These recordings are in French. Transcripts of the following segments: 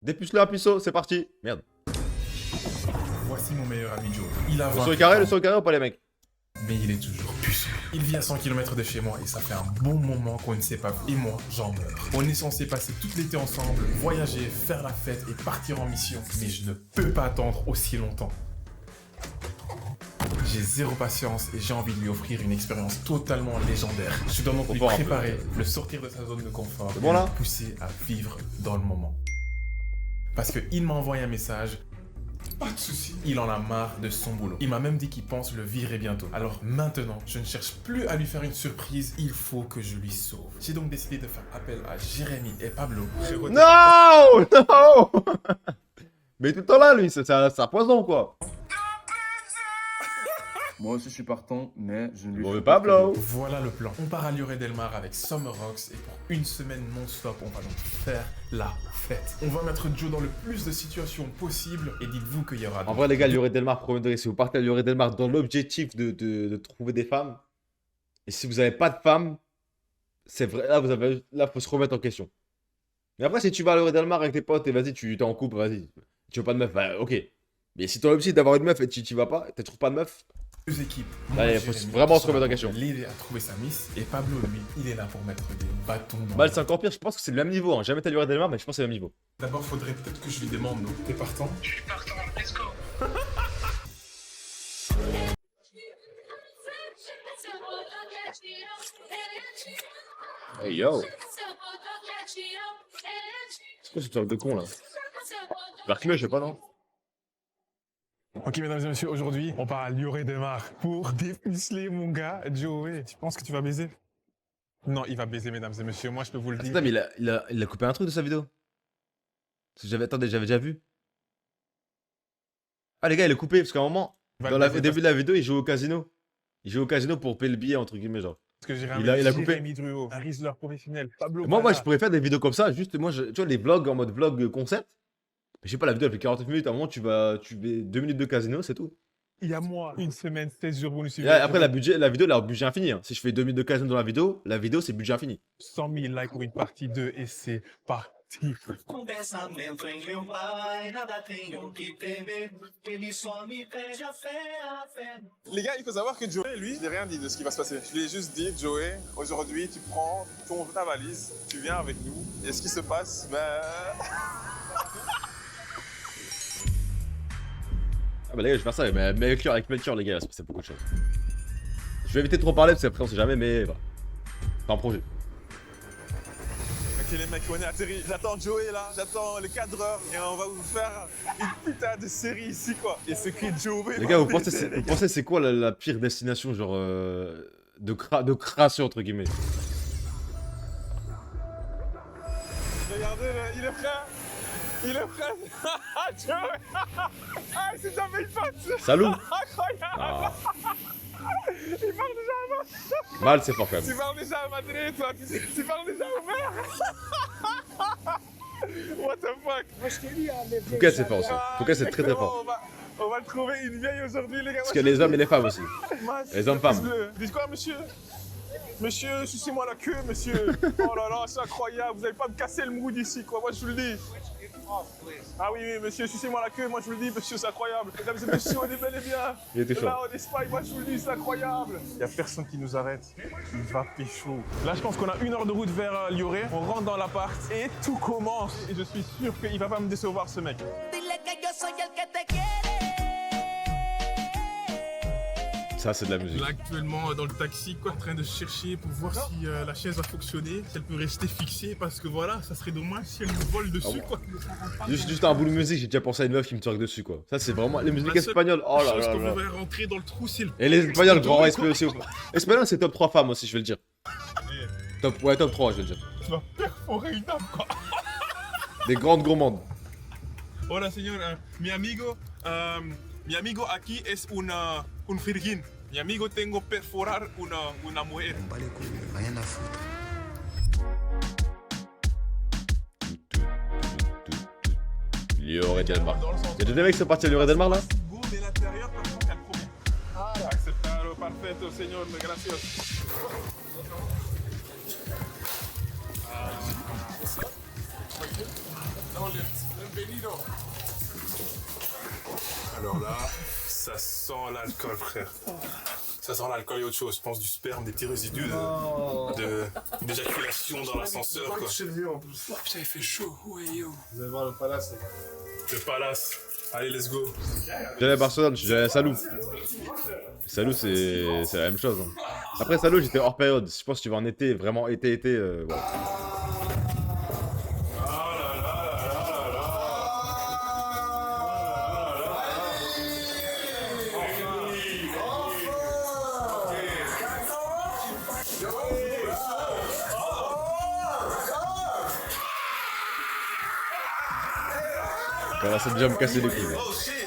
Dépuce-le à puceau, c'est parti. Merde. Voici mon meilleur ami Joe. Il a Le 20 sol carré, ans, le sol carré ou pas les mecs? mais il est toujours puceau. Il vit à 100 km de chez moi et ça fait un bon moment qu'on ne s'est pas vu. Et moi, j'en meurs. On est censé passer tout l'été ensemble, voyager, faire la fête et partir en mission. Mais je ne peux pas attendre aussi longtemps. J'ai zéro patience et j'ai envie de lui offrir une expérience totalement légendaire. Je dois donc lui Confort un peu. préparer, le sortir de sa zone de confort C'est bon, et là le pousser à vivre dans le moment. Parce qu'il m'a envoyé un message. Pas de soucis. Il en a marre de son boulot. Il m'a même dit qu'il pense le virer bientôt. Alors maintenant, je ne cherche plus à lui faire une surprise, il faut que je lui sauve. J'ai donc décidé de faire appel à Jérémy et Pablo. Non, non. Mais tout le temps là, lui, c'est un poison quoi. Moi aussi je suis partant, mais je ne lui Bon, fais mais pas Pablo. de Voilà le plan. On part à Lloret Delmar avec Summer Rocks et pour une semaine non-stop, on va donc faire la fête. On va mettre Joe dans le plus de situations possibles et dites-vous qu'il y aura... En vrai, les gars, Lloret Delmar, premier degré, si vous partez à Lloret Delmar dans l'objectif de trouver des femmes, et si vous n'avez pas de femmes, c'est vrai, là, faut se remettre en question. Mais après, si tu vas à Lloret Delmar avec tes potes et vas-y, tu t'es en couple, vas-y, tu veux pas de meuf, bah, ok. Mais si ton objectif d'avoir une meuf et tu vas pas, tu trouves pas de meuf, Deux équipes. Allez, Moi, faut Jérémy, vraiment qui se remettre en sera question. pour l'aider à trouver sa miss. Et Pablo, lui, il est là pour mettre des bâtons dans Mal, les c'est encore pire, je pense que c'est le même niveau. Hein. Jamais été à Lloret Delmar, mais je pense que c'est le même niveau. D'abord, faudrait peut-être que je lui demande, non? T'es partant? Je suis partant, let's go. Hey yo, c'est quoi ce truc de con là? Barclay, je sais pas, non? Ok, mesdames et messieurs, aujourd'hui, on part à Lloret Delmar pour dépuceler mon gars, Joey. Tu penses que tu vas baiser? Non, il va baiser, mesdames et messieurs. Moi, je peux vous le dire. Attends, mais il a coupé un truc de sa vidéo. Parce que attendez, j'avais déjà vu. Ah, les gars, il est coupé parce qu'à un moment, Il va au le baiser début de la vidéo, il joue au casino. Il joue au casino pour payer le billet, entre guillemets, genre. parce que j'ai il a coupé. Jérémy Druot, un Rizzler professionnel, Pablo Moi, Bala. je pourrais faire des vidéos comme ça, juste, moi, tu vois, les vlogs en mode vlog concept. Mais je sais pas, la vidéo, elle fait 49 minutes. À un moment, tu fais 2 minutes de casino, c'est tout. Il y a moi, une semaine, 16 jours, vous nous Et suivez. après, la vidéo, elle a un budget infini. Hein. Si je fais 2 minutes de casino dans la vidéo, c'est budget infini. 100 000 likes pour une partie 2 et c'est parti. Com pensamento em meu pai, nada tenho que temer. Ele só me pede a fé. Les gars, il faut savoir que Joey, lui, je n'ai rien dit de ce qui va se passer. Je lui ai juste dit, Joey, aujourd'hui, tu prends ta valise, tu viens avec nous. Et ce qui se passe, ben... Ah bah les gars, je vais faire ça mais Melchior, avec Melchior, les gars, il va se passer beaucoup de choses. Je vais éviter de trop parler parce qu'après on sait jamais, mais voilà. C'est un projet. Ok les mecs, on est atterri. J'attends Joey là, j'attends le cadreur et on va vous faire une putain de série ici quoi. Et ce que Joey... Les gars, vous pensez c'est quoi la pire destination, genre, de création, entre guillemets? Regardez, il est prêt. Il est prêt. Joey. Ah, c'est jamais une patte. Salut. Incroyable. Ah. Il parle déjà à moi. Mal, c'est fort quand même. Tu parles déjà à Madrid, toi. Tu parles déjà au maire. What the fuck. Fouquet, c'est fort aussi. Fouquet, c'est très très fort. On va trouver une vieille aujourd'hui, les gars. Parce qu'il y a les hommes et les femmes aussi. Les hommes-femmes. Dites quoi, monsieur? Monsieur, sucez-moi la queue, monsieur. Oh là là, c'est incroyable. Vous n'allez pas me casser le mood ici, quoi. Moi, je vous le dis. Ah oui, oui, monsieur, sucez-moi la queue. Moi, je vous le dis, monsieur, c'est incroyable. Mesdames et messieurs, on est bel et bien. Il était chaud. Là, en Espagne, moi, je vous le dis, c'est incroyable. Il n'y a personne qui nous arrête. Il va pécho. Là, je pense qu'on a 1 heure de route vers Lloret. On rentre dans l'appart et tout commence. Et je suis sûr qu'il va pas me décevoir, ce mec. Ça, c'est de la musique. Là, actuellement, dans le taxi, quoi, en train de chercher pour voir si la chaise va fonctionner, si elle peut rester fixée, parce que voilà, ça serait dommage si elle nous vole dessus, quoi. Juste un bout de musique, j'ai déjà pensé à une meuf qui me twerk dessus, quoi. Ça, c'est vraiment. Les musiques La seule espagnoles, oh là chose là qu'on là. devrait rentrer dans le trou, c'est le... Et les espagnols, grand respect aussi. Espagnol, c'est top 3 femmes aussi, je vais le dire. Ouais, top 3, je vais le dire. Tu vas perforer une âme, quoi. Des grandes gourmandes. Hola, señor. Mi amigo aquí es un virgin. Mi amigo tengo perforar una mujer. Lloret Delmar. Y'a des mecs qui sont partis à Lloret Delmar là? Go de l'intérieur, par contre, elle promet. Aceptado, perfecto, señor, gracias. Alors là, ça sent l'alcool, frère. Ça sent l'alcool et autre chose. Je pense du sperme, des petits résidus d'éjaculation dans l'ascenseur, quoi. Putain, il fait chaud. Ouais, yo. Vous allez voir le palace. Le palace. Allez, let's go. J'allais à Barcelone, je suis allé à Salou. Salou, c'est la même chose. Hein. Après Salou, j'étais hors période. Je pense que tu vas en été, vraiment été, ouais. Ça va, c'est déjà me casser les couilles. Oh shit!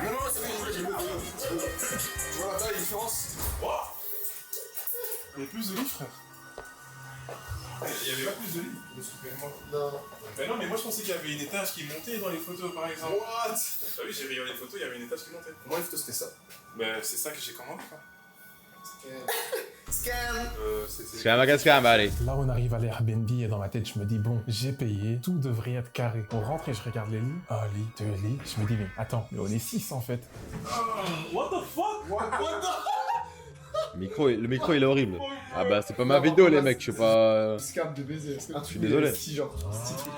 Non, non, c'est bon. Tu vois la différence? Il y a plus de lits, frère. Il y avait pas plus de lits. Non. Mais non, mais moi je pensais qu'il y avait une étage qui montait dans les photos, par exemple. What? Bah oui, j'ai regardé les photos, il y avait une étage qui montait. Moi, les photos, c'était ça. Ben, c'est ça que j'ai commandé, quoi. Scam. C'est un magasin, allez. Là, on arrive à l'Airbnb et dans ma tête, je me dis, bon, j'ai payé, tout devrait être carré. On rentre et je regarde les lits. Un lit, 2 lits. Je me dis, mais attends, mais on est 6 en fait. What the fuck? What the... Le micro, il est horrible. Ah bah, c'est pas ma vidéo, les mecs, je suis pas... Scam de baiser. Je suis désolé. Si, genre, petit truc.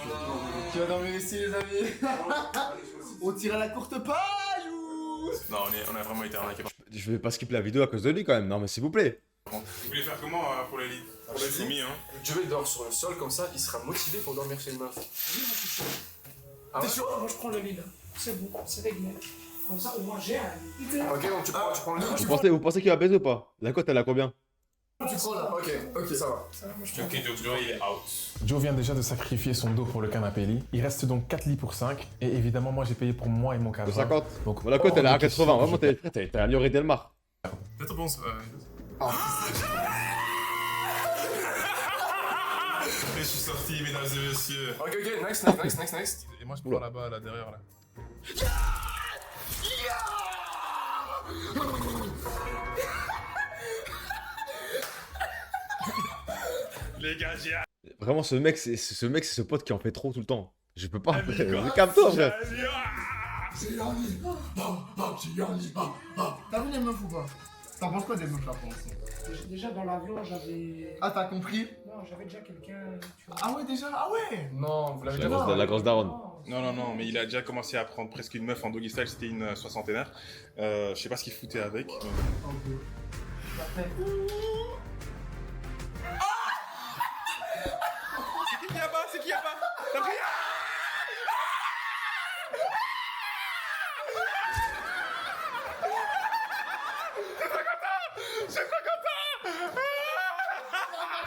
Tu vas dormir ici, les amis. On tire à la courte paille ou... Non, on a vraiment été arnaqués. Je vais pas skipper la vidéo à cause de lui, quand même. Non, mais s'il vous plaît. Vous voulez faire comment pour les lits? Pour les semis, hein? Joey dort sur le sol, comme ça, il sera motivé pour dormir chez une meuf. Ah ouais? T'es sûr? Moi, je prends le lit là. C'est bon, c'est réglé. Comme ça, au moins, j'ai un lit. Ok, donc tu prends le lit. Vous pensez qu'il va baiser ou pas? La cote, elle a combien? Tu prends là. Ok, ça va. Ça va, moi, je prends. Ok, donc Joe, il est out. Joe vient déjà de sacrifier son dos pour le canapé lit. Il reste donc 4 lits pour 5. Et évidemment, moi, j'ai payé pour moi et mon De cadre. 50. Donc, Bon, la cote, elle est à hors de question 80. que Vraiment, je t'es à Lloret Delmar. Faites réponse. Et je suis sorti, mesdames et messieurs. Ok, next. Et moi, je prends là-bas, là, derrière, là. Les gars, j'ai... Vraiment, ce mec, c'est ce pote qui en fait trop tout le temps. Je peux pas. Calme-toi, frère. C'est Yanni. C'est Yanni. T'as vu les meufs ou pas? T'en penses quoi des meufs là pour l'instant? Déjà, dans l'avion, j'avais. Ah, t'as compris? Non, j'avais déjà quelqu'un. Tu vois. Ah ouais, déjà? Ah ouais? Non, vous l'avez déjà vu? La grosse daronne. Non, mais il a déjà commencé à prendre presque une meuf en doggy style, c'était une soixantenaire. Je sais pas ce qu'il foutait avec. C'est qui là-bas? T'as pris?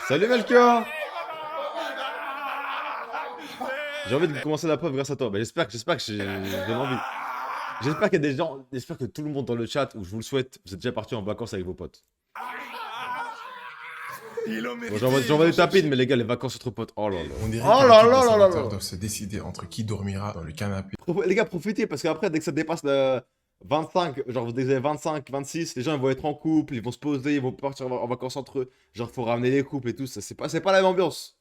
Salut Melchior. J'ai envie de commencer la preuve grâce à toi. Bah, j'espère que j'ai envie. J'espère qu'il y a des gens, j'espère que tout le monde dans le chat, ou je vous le souhaite, vous êtes déjà partis en vacances avec vos potes. Bon, j'envoie des tapines, mais les gars, les vacances entre potes, oh là là. On dirait Oh que là les là là là observateurs là. doivent se décider entre qui dormira dans le canapé. Les gars, profitez, parce qu'après, dès que ça dépasse le 25, genre dès que vous avez 25, 26, les gens ils vont être en couple, ils vont se poser, ils vont partir en vacances entre eux. Genre, faut ramener les couples et tout, ça, c'est pas la même ambiance.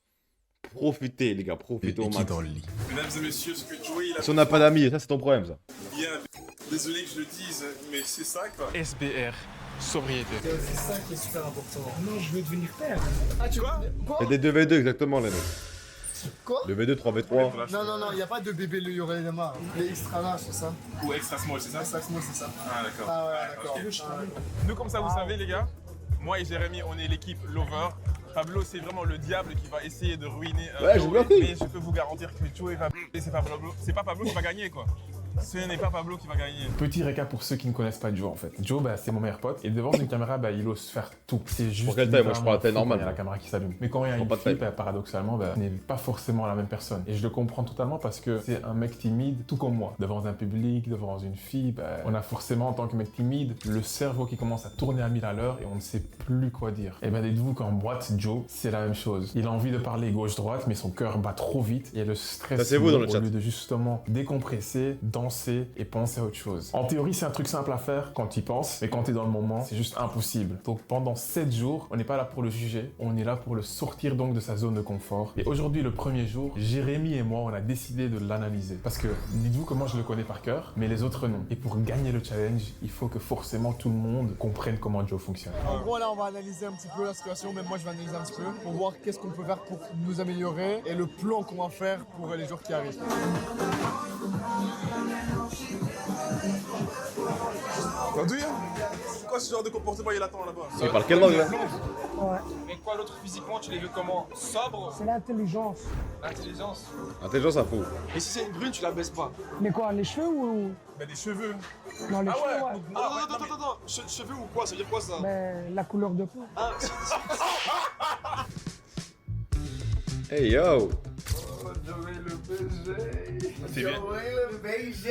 Profitez, les gars, profitez au Et qui max. dans le lit. Mesdames et messieurs, ce que Joey il a Si on n'a pas d'amis, ça c'est ton problème, ça. bien. Désolé que je le dise, mais c'est ça quoi. SBR, sobriété. C'est aussi ça qui est super important. Non, je veux devenir père. Ah, tu vois? Il y a des 2v2 exactement, les mecs. Quoi? 2v2, 3v3. Non, y a pas de bébé le Yoré Lemar. Les extra larges, c'est ça? Ou extra small, c'est ça? Ça, c'est ça. Ah d'accord. Ah ouais, d'accord. Nous, comme ça, vous savez, les gars, moi et Jérémy, on est l'équipe Lover. Pablo, c'est vraiment le diable qui va essayer de ruiner Ouais, j'ai Joey, bien compris. mais je peux vous garantir que Joey va... C'est pas Pablo qui va gagner, quoi. Ce n'est pas Pablo qui va gagner. Petit récap pour ceux qui ne connaissent pas Joe en fait. Joe, bah, c'est mon meilleur pote et devant une caméra, bah, il ose faire tout. C'est juste. Pour quelle taille? Moi, je prends la taille littéralement fou normale. quand il y a la caméra qui s'allume. Mais quand il y a Je une prends pas de fille, taille. bah, paradoxalement, bah, n'est pas forcément la même personne. Et je le comprends totalement parce que c'est un mec timide, tout comme moi. Devant un public, devant une fille, bah, on a forcément en tant que mec timide le cerveau qui commence à tourner à 1000 à l'heure et on ne sait plus quoi dire. Et ben dites-vous qu'en boîte, Joe, c'est la même chose. Il a envie de parler gauche-droite, mais son cœur bat trop vite et le stress. Ça, c'est vous dans le au chat. lieu de justement décompresser, dans avancer et penser à autre chose. En théorie, c'est un truc simple à faire quand tu y penses, mais quand tu es dans le moment, c'est juste impossible. Donc pendant 7 jours, on n'est pas là pour le juger, on est là pour le sortir donc de sa zone de confort. Et aujourd'hui, le premier jour, Jérémy et moi, on a décidé de l'analyser. Parce que, dites-vous que moi, je le connais par cœur, mais les autres non. Et pour gagner le challenge, il faut que forcément tout le monde comprenne comment Joe fonctionne. En gros, là, on va analyser un petit peu la situation, même moi, je vais analyser un petit peu pour voir qu'est-ce qu'on peut faire pour nous améliorer et le plan qu'on va faire pour les jours qui arrivent. T'as dit, hein? C'est quoi ce genre de comportement il attend là-bas? Il parle quelle langue là? Ouais. Mais quoi l'autre physiquement, tu les veux comment? Sobre? C'est l'intelligence. Intelligence? Intelligence à faux. Et si c'est une brune, tu la baisses pas? Mais quoi, les cheveux ou. Mais des cheveux. Non, les Ah cheveux, ouais. ouais. Attends. Cheveux ou quoi? Ça veut dire quoi ça? Ben, la couleur de peau. Ah, Hey yo! C'est bien. le BG.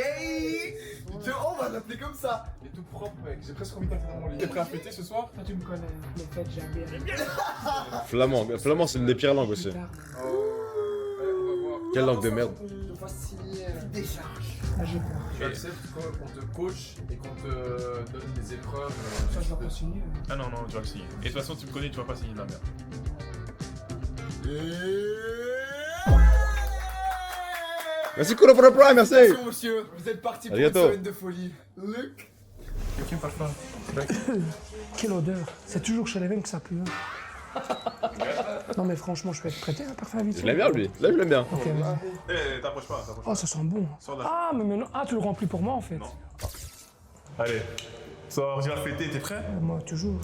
On va l'appeler comme ça. il est tout propre, mec. J'ai presque envie de t'être dans mon lit. T'es prêt à fêter ce soir? Toi, tu me connais. Le fait, jamais. Flamand. Flamand, c'est une des pires langues aussi. On va voir. Quelle langue de merde. Ah, j'ai peur. Tu acceptes qu'on te coach et qu'on te donne des épreuves. Ça, je dois pas signer. Ah non, tu vas le signer. Et de toute façon, tu me connais, tu vas pas signer de la merde. Merci cool pour le prime, merci! Attention, monsieur, vous êtes parti pour une Arigato. semaine de folie. Luc. Qui me parle pas? Quelle odeur. C'est toujours chez les mêmes que ça pue. Hein. Non, mais franchement, je peux être prêté à parfum vite. Je l'aime bien lui. Là, je l'aime bien. Ok, vas-y. Eh, t'approches pas. Oh, ça sent bon. Sors de la Ah, mais maintenant. Ah, tu le remplis pour moi en fait. Allez, sors, viens fêter, t'es prêt? Moi, toujours.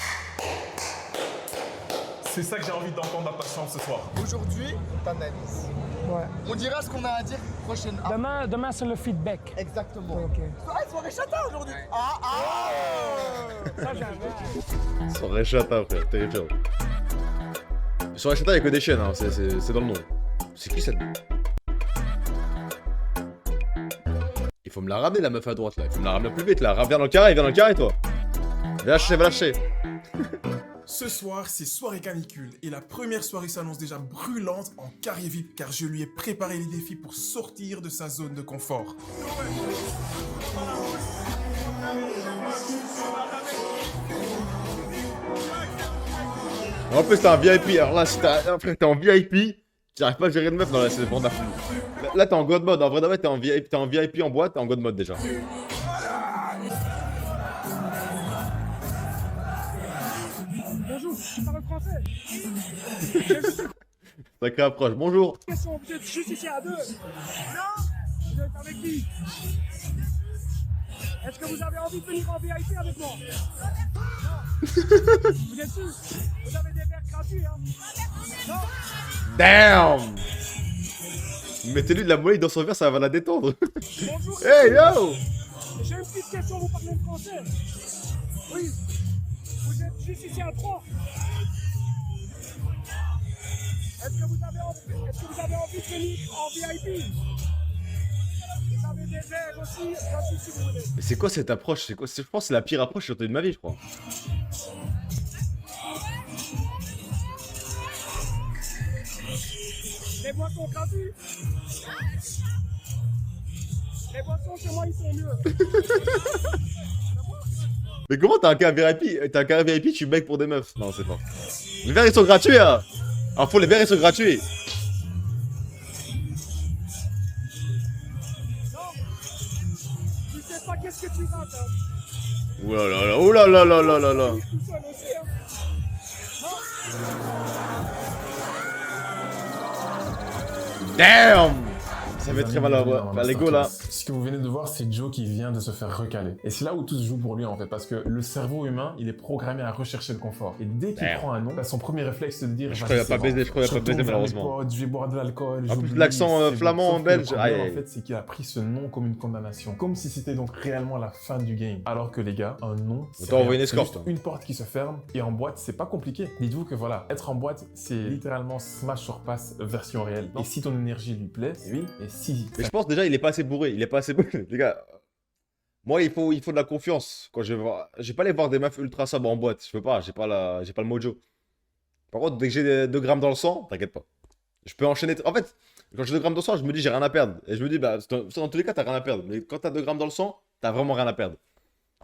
C'est ça que j'ai envie d'entendre à ta chambre ce soir. Aujourd'hui, on t'analyse. Ouais. On dira ce qu'on a à dire prochaine. Demain c'est le feedback. Exactement. Ok. Ah, soirée chata aujourd'hui. Ah. Ça, j'avais. Sans Rechata, frère, terrifiant. Sur Rechata, il y a que des chaînes, hein. C'est dans le nom. C'est qui cette. Il faut me la ramener, la meuf à droite là. Il faut me la ramener plus vite là. Viens dans le carré, toi. Va lâcher. Ce soir, c'est soirée canicule et la première soirée s'annonce déjà brûlante en carré VIP car je lui ai préparé les défis pour sortir de sa zone de confort. En plus, t'es un VIP. Alors là, si t'es en VIP, tu n'arrives pas à gérer de meuf. Non, là, c'est pour de la folie. Là, t'es en God mode. En vrai, de vrai, t'es en VIP en boîte, t'es en God mode déjà. Bonjour, tu parles français. Sacré approche. Bonjour. Question, vous êtes juste ici à deux. Non. Vous êtes avec qui? Est-ce que vous avez envie de venir en VIP avec moi? Non. Vous êtes sûr? Vous avez des verres gratuits, hein? Non. Damn! Mettez-lui de la moelle dans son verre, ça va la détendre. Bonjour. Hey yo! J'ai une petite question, vous parlez le français? Oui. Vous êtes juste ici à trois. Est-ce que vous avez envie de venir en VIP? Vous avez des verres aussi, gratuits si vous voulez. Mais c'est quoi cette approche? Je pense que c'est la pire approche que j'ai entendue de ma vie, je crois. Les boissons gratuites. Les boissons chez moi, ils sont mieux. Mais comment t'as un carré VIP? T'as un carré VIP, tu becs pour des meufs? Non, c'est pas. Les verres ils sont gratuits, hein! Ah, les verres ils sont gratuits! Tu sais pas qu'est-ce que tu rates, hein. Oulala, oulala. Tout seul aussi, hein. Damn! Ça fait très mal à voir. Bah, les go là. Ce que vous venez de voir, c'est Joe qui vient de se faire recaler. Et c'est là où tout se joue pour lui en fait, parce que le cerveau humain, il est programmé à rechercher le confort. Et dès qu'il prend un nom, bah, son premier réflexe c'est de dire. Je crois qu'il va pas baiser, malheureusement. Je vais boire de l'alcool. En plus, j'oublie, l'accent c'est flamand, bon. Sauf que belge, le problème, aïe. en fait, c'est qu'il a pris ce nom comme une condamnation. Comme si c'était donc réellement la fin du game. Alors que les gars, un nom. c'est Autant rien. envoyer une C'est escorte, juste hein. une porte qui se ferme. Et en boîte, c'est pas compliqué. Dites-vous que voilà, être en boîte, c'est littéralement smash sur passe version réelle. Et si ton énergie lui plaît, oui. Et si. Mais je pense déjà, il est pas assez bourré. Les gars. Moi, il faut de la confiance. Quand je vais voir. Je vais pas aller voir des meufs ultra sobres en boîte. Je peux pas. J'ai pas le mojo. Par contre, dès que j'ai 2 grammes dans le sang, t'inquiète pas. Je peux enchaîner. En fait, Quand j'ai 2 grammes dans le sang, je me dis j'ai rien à perdre. Et je me dis, bah, dans tous les cas, t'as rien à perdre. Mais quand t'as 2 grammes dans le sang, t'as vraiment rien à perdre.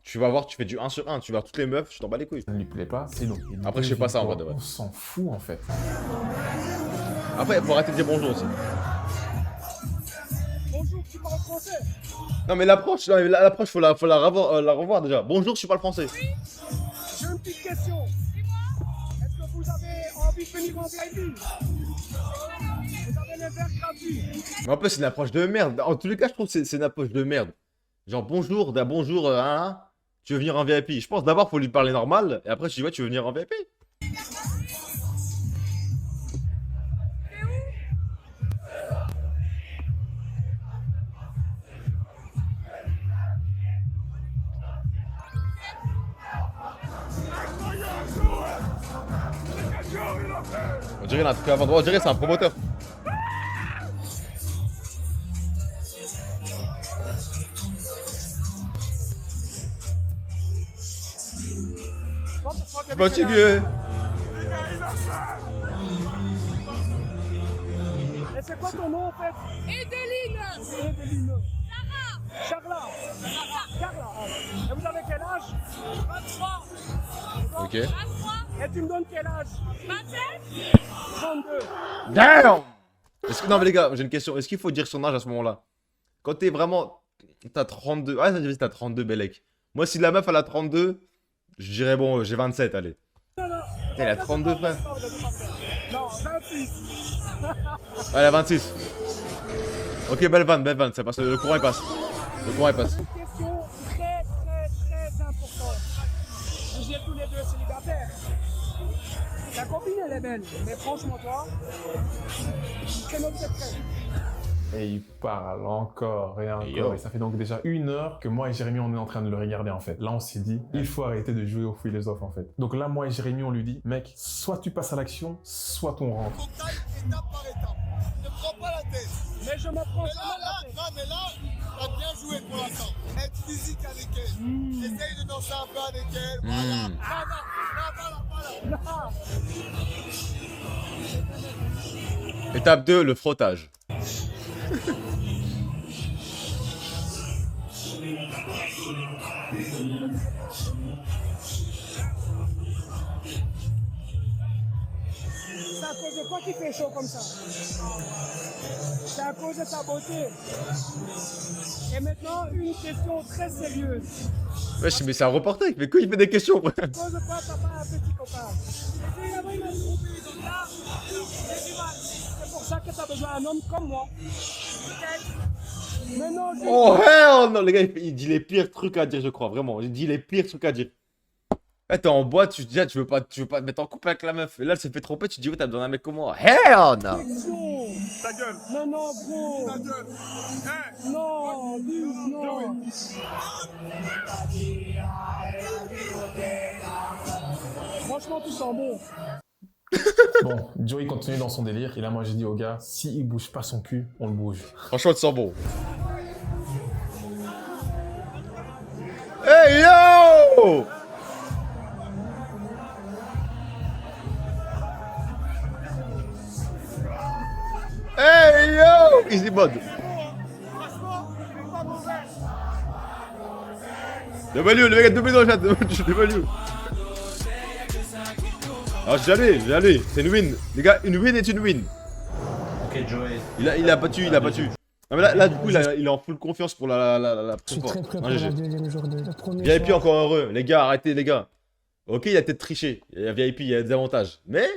Tu vas voir, tu fais du 1 sur 1, tu vas voir toutes les meufs, tu t'en bats les couilles. Ça ne lui plaît pas, c'est non. Il Après, je sais pas ça, en vrai, de vrai. On s'en fout en fait. Après, faut arrêter de dire bonjour aussi. Bonjour, tu parles français? Non, mais l'approche, faut la revoir déjà. Bonjour, je suis pas le français. J'ai une petite question. Est-ce que vous avez envie de venir en VIP? Vous avez les verres gratuits. Mais en plus, c'est une approche de merde. En tous les cas, je trouve que c'est une approche de merde. Genre, bonjour, hein, tu veux venir en VIP. Je pense d'abord, faut lui parler normal. Et après, tu dis, ouais, tu veux venir en VIP. On dirait qu'il a un truc à vendre. On dirait que c'est un promoteur. Je suis fatigué. Et c'est quoi ton nom en fait? Edeline. Edeline. Charla. Carla. Et vous avez quel âge? 23. Ok. 23. Et tu me donnes quel âge? 27. 32. Damn! Non mais les gars, j'ai une question. Est-ce qu'il faut dire son âge à ce moment-là? Quand t'es vraiment... T'as 32... Ah, ça dit t'as 32, Bellec. Moi, si la meuf, elle a 32, je dirais bon, j'ai 27, allez. Non, non. Elle a 32, frère. Non, 26. Elle a 26. Ok, belle vanne, ça passe, le courant il passe. Le courant il passe. Une question très importante. Vous êtes tous les deux célibataires. Ta copine elle est belle, mais franchement toi, c'est notre secret. Et il parle encore et encore. Et ça fait donc déjà 1 heure que moi et Jérémy, on est en train de le regarder en fait. Là, on s'est dit, il faut arrêter de jouer au philosophe en fait. Donc là, moi et Jérémy, on lui dit, mec, soit tu passes à l'action, soit on rentre. Faut que t'ailles étape par étape. Ne prends pas la tête. Mais je me prends Mais jamais la tête. mais là, t'as bien joué pour l'instant. Être physique avec elle. Essaye de danser un peu avec elle. Voilà. Là. Étape 2, le frottage. C'est à cause de quoi qu'il fait chaud comme ça? C'est à cause de ta beauté. Et maintenant, une question très sérieuse. Wesh, mais c'est un reporter, mais quoi il fait des questions, frère? À cause de quoi t'as pas un petit copain? C'est pour ça que t'as besoin d'un homme comme moi. Mais non, je... Oh hell non, les gars, il dit les pires trucs à dire, je crois, vraiment. Il dit les pires trucs à dire. Eh, t'es en boîte, tu te dis, ah, tu veux pas te mettre en couple avec la meuf. Et là, elle se fait tromper, tu te dis, ouais, t'as besoin d'un mec comme moi. Hell no! Ta gueule. Non, non, gros. Ta gueule. Hey. Non, non. Franchement, tu sens bon. Bon, Joey continue dans son délire. Et là, moi, j'ai dit au gars, s'il bouge pas son cul, on le bouge. Franchement, tu sens bon. Hey yo! Hey yo! Easy mode. W, le mec a W dans le chat. W. Alors j'y allais, c'est une win. Les gars, une win est une win. Ok, Joey. Il a battu. Non mais là du coup, il est en full confiance pour la Je suis prochaine très fois. prêt pour la deuxième journée. Le premier VIP soir. encore heureux. Les gars, arrêtez les gars. Ok, il a peut-être triché. Il y a VIP, il y a des avantages. Mais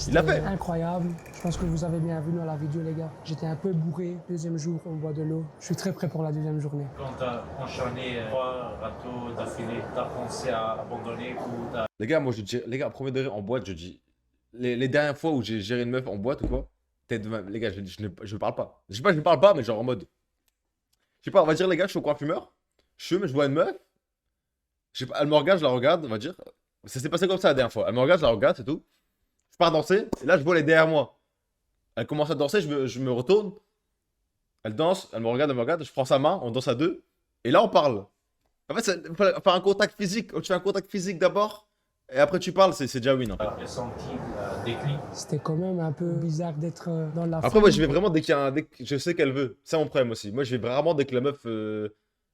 il l'a fait. Incroyable. Je pense que vous avez bien vu dans la vidéo, les gars. J'étais un peu bourré. Deuxième jour, on boit de l'eau. Je suis très prêt pour la deuxième journée. Quand t'as enchaîné 3 râteaux d'affilée, t'as pensé à abandonner ou t'as... Les gars, moi je dis, les gars, premier degré en boîte, je dis. Les dernières fois où j'ai géré une meuf en boîte ou quoi, peut-être les gars, je parle pas. Je sais pas, je parle pas, mais genre en mode. Je sais pas, on va dire les gars, je suis au coin fumeur. Je fume, je vois une meuf. Je sais pas, elle me regarde, je la regarde, on va dire. Ça s'est passé comme ça la dernière fois. Elle me regarde, je la regarde, c'est tout. Je pars danser, et là je vois les derrière moi. Elle commence à danser, je me retourne. Elle danse, elle me regarde, je prends sa main, on danse à deux. Et là on parle. En fait, il faut faire un contact physique. Tu fais un contact physique d'abord, et après tu parles, c'est déjà win en fait. T'as ressenti déclic? C'était quand même un peu bizarre d'être dans la Après, moi, foule, je vais quoi. vraiment dès qu'il y a un... dès que je sais qu'elle veut. C'est mon problème aussi. Moi, je vais vraiment dès que la meuf... genre,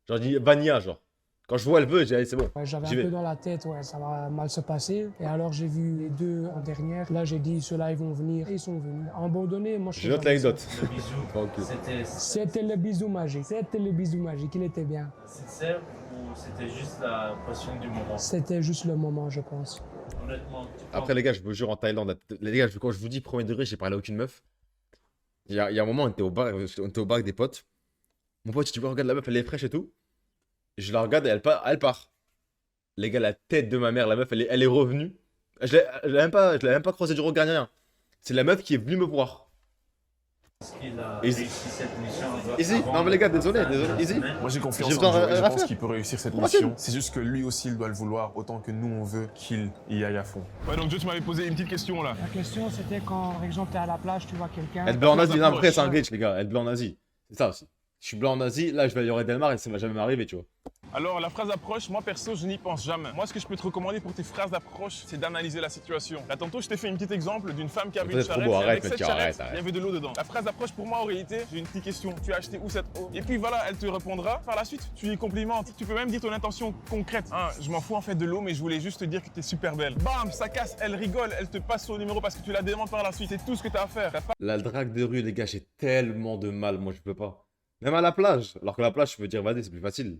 je dis Vania, genre. Quand je vois elle veut, je dis, allez, c'est bon. Ouais, j'avais J'y un vais. peu dans la tête, ouais, ça va mal se passer. Et alors j'ai vu les deux en dernière. Là j'ai dit, ceux-là ils vont venir. Et ils sont venus. Abandonné, moi je Je fais note jamais l'anecdote. ça. Le bisou, Tranquille. C'était le bisou magique. C'était le bisou magique. Il était bien. sincère ou c'était juste la passion du moment? C'était juste le moment, je pense. Honnêtement, Après, les gars, je vous jure, en Thaïlande, les gars, quand je vous dis premier degré, j'ai parlé à aucune meuf. Il y a un moment, on était au bar avec des potes. Mon pote, tu vois, regarde la meuf, elle est fraîche et tout. Je la regarde et elle part. Les gars, la tête de ma mère, la meuf, elle est revenue. Je l'ai même pas croisé du regard, ni rien. C'est la meuf qui est venue me voir. est-ce qu'il a Easy. réussi cette mission Easy. Non, mais les gars, désolé, Easy. Moi j'ai confiance J'ai en besoin Joe et je d'un pense affaire. qu'il peut réussir cette Facile. mission. C'est juste que lui aussi il doit le vouloir autant que nous on veut qu'il y aille à fond. Ouais, donc Joe, tu m'avais posé une petite question là. La question c'était quand, par exemple, t'es à la plage, tu vois quelqu'un. Être blanc en Asie. Non, après, c'est un Ouais. glitch, les gars. Être blanc en Asie. C'est ça aussi. Je suis blanc en Asie, là, je vais à Lloret Delmar et ça va jamais m'arriver, tu vois. Alors, la phrase d'approche, moi perso, je n'y pense jamais. Moi, ce que je peux te recommander pour tes phrases d'approche, c'est d'analyser la situation. Là, tantôt, je t'ai fait un petit exemple d'une femme qui avait Vous une êtes trop charrette. beau, et arrête, avec cette Mathieu, charrette, arrête. il y avait de l'eau dedans. La phrase d'approche, pour moi, en réalité, j'ai une petite question. Tu as acheté où cette eau? Et puis voilà, elle te répondra. Par la suite, tu lui complimentes. Tu peux même dire ton intention concrète. Hein, je m'en fous en fait de l'eau, mais je voulais juste te dire que tu es super belle. Bam, ça casse, elle rigole, elle te passe son numéro parce que tu la demandes par la suite. C'est tout ce que tu as à faire. T'as pas La drague de rue, les gars, j'ai tellement de mal, moi, je peux pas. Même à la plage. Alors que la plage, je peux dire, vas-y, c'est plus facile.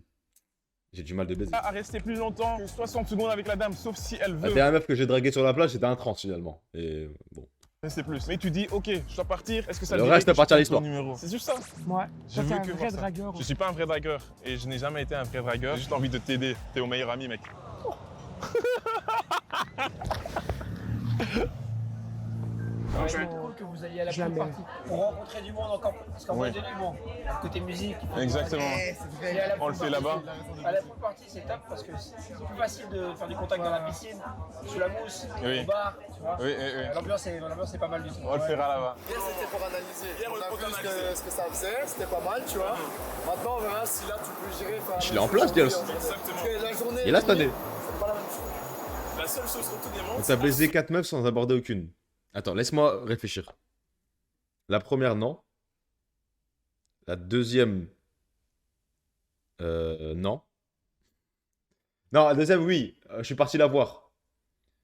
J'ai du mal de baiser. à rester plus longtemps que 60 secondes avec la dame, sauf si elle La veut. dernière meuf que j'ai draguée sur la plage, c'était un trans finalement. Et bon. Rester plus. Mais tu dis, ok, je dois partir, est-ce que ça Le te dirait reste que je appartient à prenne l'histoire. ton numéro? C'est juste ça. Ouais. Je Toi, t'es veux un que vrai voir ça. dragueur. Je suis pas un vrai dragueur et je n'ai jamais été un vrai dragueur. J'ai juste envie de t'aider. T'es mon meilleur ami, mec. Ça va être cool que vous alliez à la Jamais. pool party pour rencontrer du monde encore plus. Parce qu'en Oui. vrai, bon, côté musique. Exactement. Et à la On le pool fait party, là-bas. À la pool party, c'est top parce que c'est plus facile de faire du contact dans la piscine, sous la mousse, Oui. au bar, tu vois. Oui, oui, oui. L'ambiance est pas mal du tout. On le fera là-bas. Hier, c'était pour analyser. On a vu ce que ça faisait, c'était pas mal, tu vois. Maintenant, on verra si là, tu peux gérer. Je l'ai en place, Dios. La journée. Et là, cette année. C'est pas la même chose. La seule chose qu'on te demande, On t'a baisé 4 meufs sans aborder aucune. Attends, laisse-moi réfléchir. La première, non. La deuxième, non. Non, la deuxième, oui. Je suis parti la voir.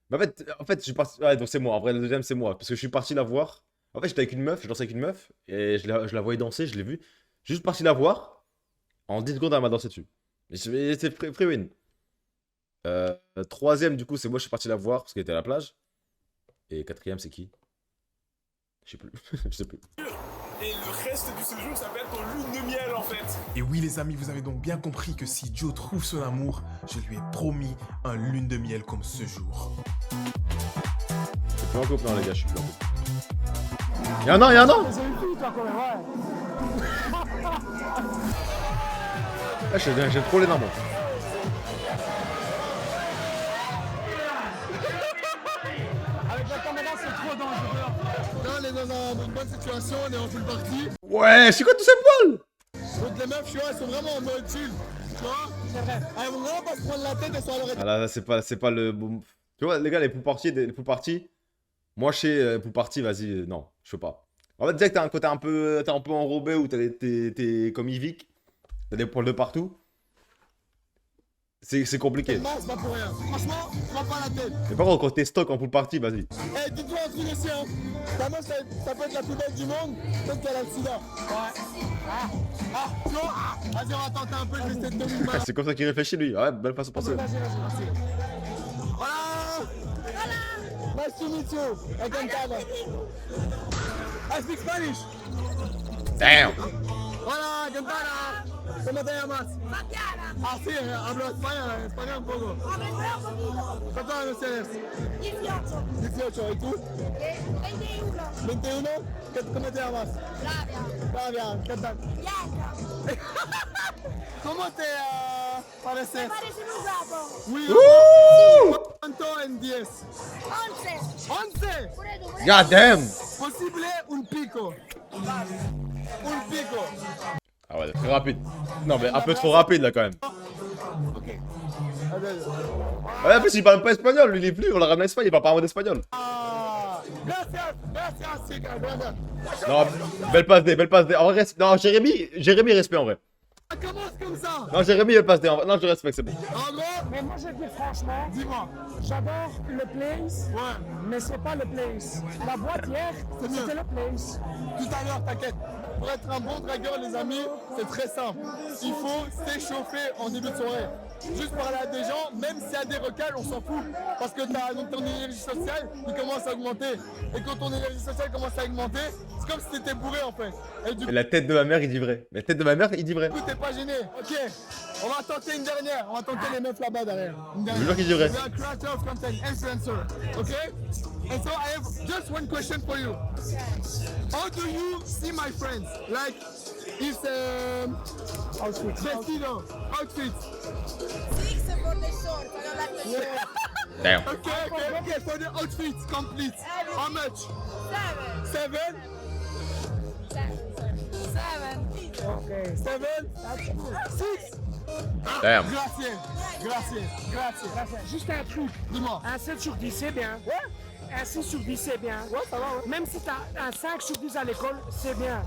Mais en fait, je suis parti. Ouais, donc c'est moi. En vrai, la deuxième, c'est moi. Parce que je suis parti la voir. En fait, j'étais avec une meuf, je dansais avec une meuf. Et je la voyais danser, je l'ai vue. Je suis juste parti la voir. En 10 secondes, elle m'a dansé dessus. Et c'était free win. Troisième, du coup, c'est moi, je suis parti la voir parce qu'elle était à la plage. Et quatrième, c'est qui? Je sais plus. Je sais plus. Et le reste du séjour, ça va être ton lune de miel en fait. Et oui les amis, vous avez donc bien compris que si Joe trouve son amour, je lui ai promis un lune de miel comme ce jour. Je suis plus en couple, non, les gars, je suis plus en couple. Y'a un an, y'a un an! C'est une fille, toi, quand même, ouais. Ah, j'aime trop les nains, moi. Avec la caméra, c'est trop dangereux. Là, on est dans une bonne situation, on est en full party. Ouais, c'est quoi tous ces poils? Donc, les meufs, tu vois, elles sont vraiment en mode chill. Tu vois? C'est vrai. Elles vont vraiment pas se prendre la tête et sont à leur Ah là, c'est pas le bon. Tu vois, les gars, les pool parties. Moi, chez pool party, vas-y, non, je peux pas. En fait, déjà que t'as un côté un peu enrobé où t'es comme Yvick, t'as des poils de partout. C'est compliqué. C'est pas pour rien. Franchement, prends pas la tête. Mais par contre, quand t'es stock en pool party, vas-y. Eh, dis-toi un truc aussi, hein. Ta meuf, ça peut être la plus belle du monde, peut-être qu'elle a le sida. Ouais. Tu vois? Vas-y, on va tenter un peu, je vais essayer de te donner une main. C'est comme ça qu'il réfléchit, lui. Ouais, belle façon de penser. Voilà. Nice to meet you. Encantado. I speak Spanish. Damn! Hola, encantada. ¿Cómo te llamas? Fabiana. Ah, sí, hablo español un poco. ¿Cuántos años tienes? 18. 18, ¿y tú? 21. 21? ¿Cómo te llamas? Flavia. Flavia, ¿qué tal? Bianca. ¿Cómo te pareces? Me parece un gato. Oui. ¿Cuánto en 10? 11. 11? God damn! Posible un pico. Un pico. Ah ouais, très rapide. Non, mais un peu trop rapide là quand même. Ouais, en plus, il parle pas espagnol, lui, il est plus. On l'a ramené à Espagne, il parle pas un mot d'espagnol. Ah, Gracias, gracias, chica, gracias. Non, belle passe D, belle passe D. En vrai, non, Jérémy, respect en vrai. Ça commence comme ça. Non, Jérémy, belle passe D. Non, je respecte, c'est bon. En gros, Mais moi je dis franchement, dis-moi. j'adore le place, Ouais. mais c'est pas le place. La boîte hier, c'était le place. Tout à l'heure, t'inquiète. Pour être un bon dragueur, les amis, c'est très simple. Il faut s'échauffer en début de soirée. Juste parler à des gens, même s'il y a des recals, on s'en fout. Parce que donc ton énergie sociale, il commence à augmenter. Et quand ton énergie sociale commence à augmenter, c'est comme si t'étais bourré en fait. Et du coup, La tête de ma mère, il dit vrai. La tête de ma mère, il dit vrai. t'es pas gêné. Ok, on va tenter une dernière. On va tenter les meufs là-bas derrière. Une Je jure qu'il dit vrai. We are creator of content, influencer. Okay? And so I have just one question for you. How do you see my friends? Like, if outfit, vestido, outfit. Six for the short. I don't like the short. Yeah. Damn. Okay, for the outfit complete. How much? 7. 7. Okay. 7? 6? Damn. Gracias. Juste un truc. Dis-moi. Un 7 sur 10 c'est bien. Ouais. Un 6 sur 10 c'est bien. Ouais, ça va, ouais. Même si t'as un 5 sur 10 à l'école, c'est bien.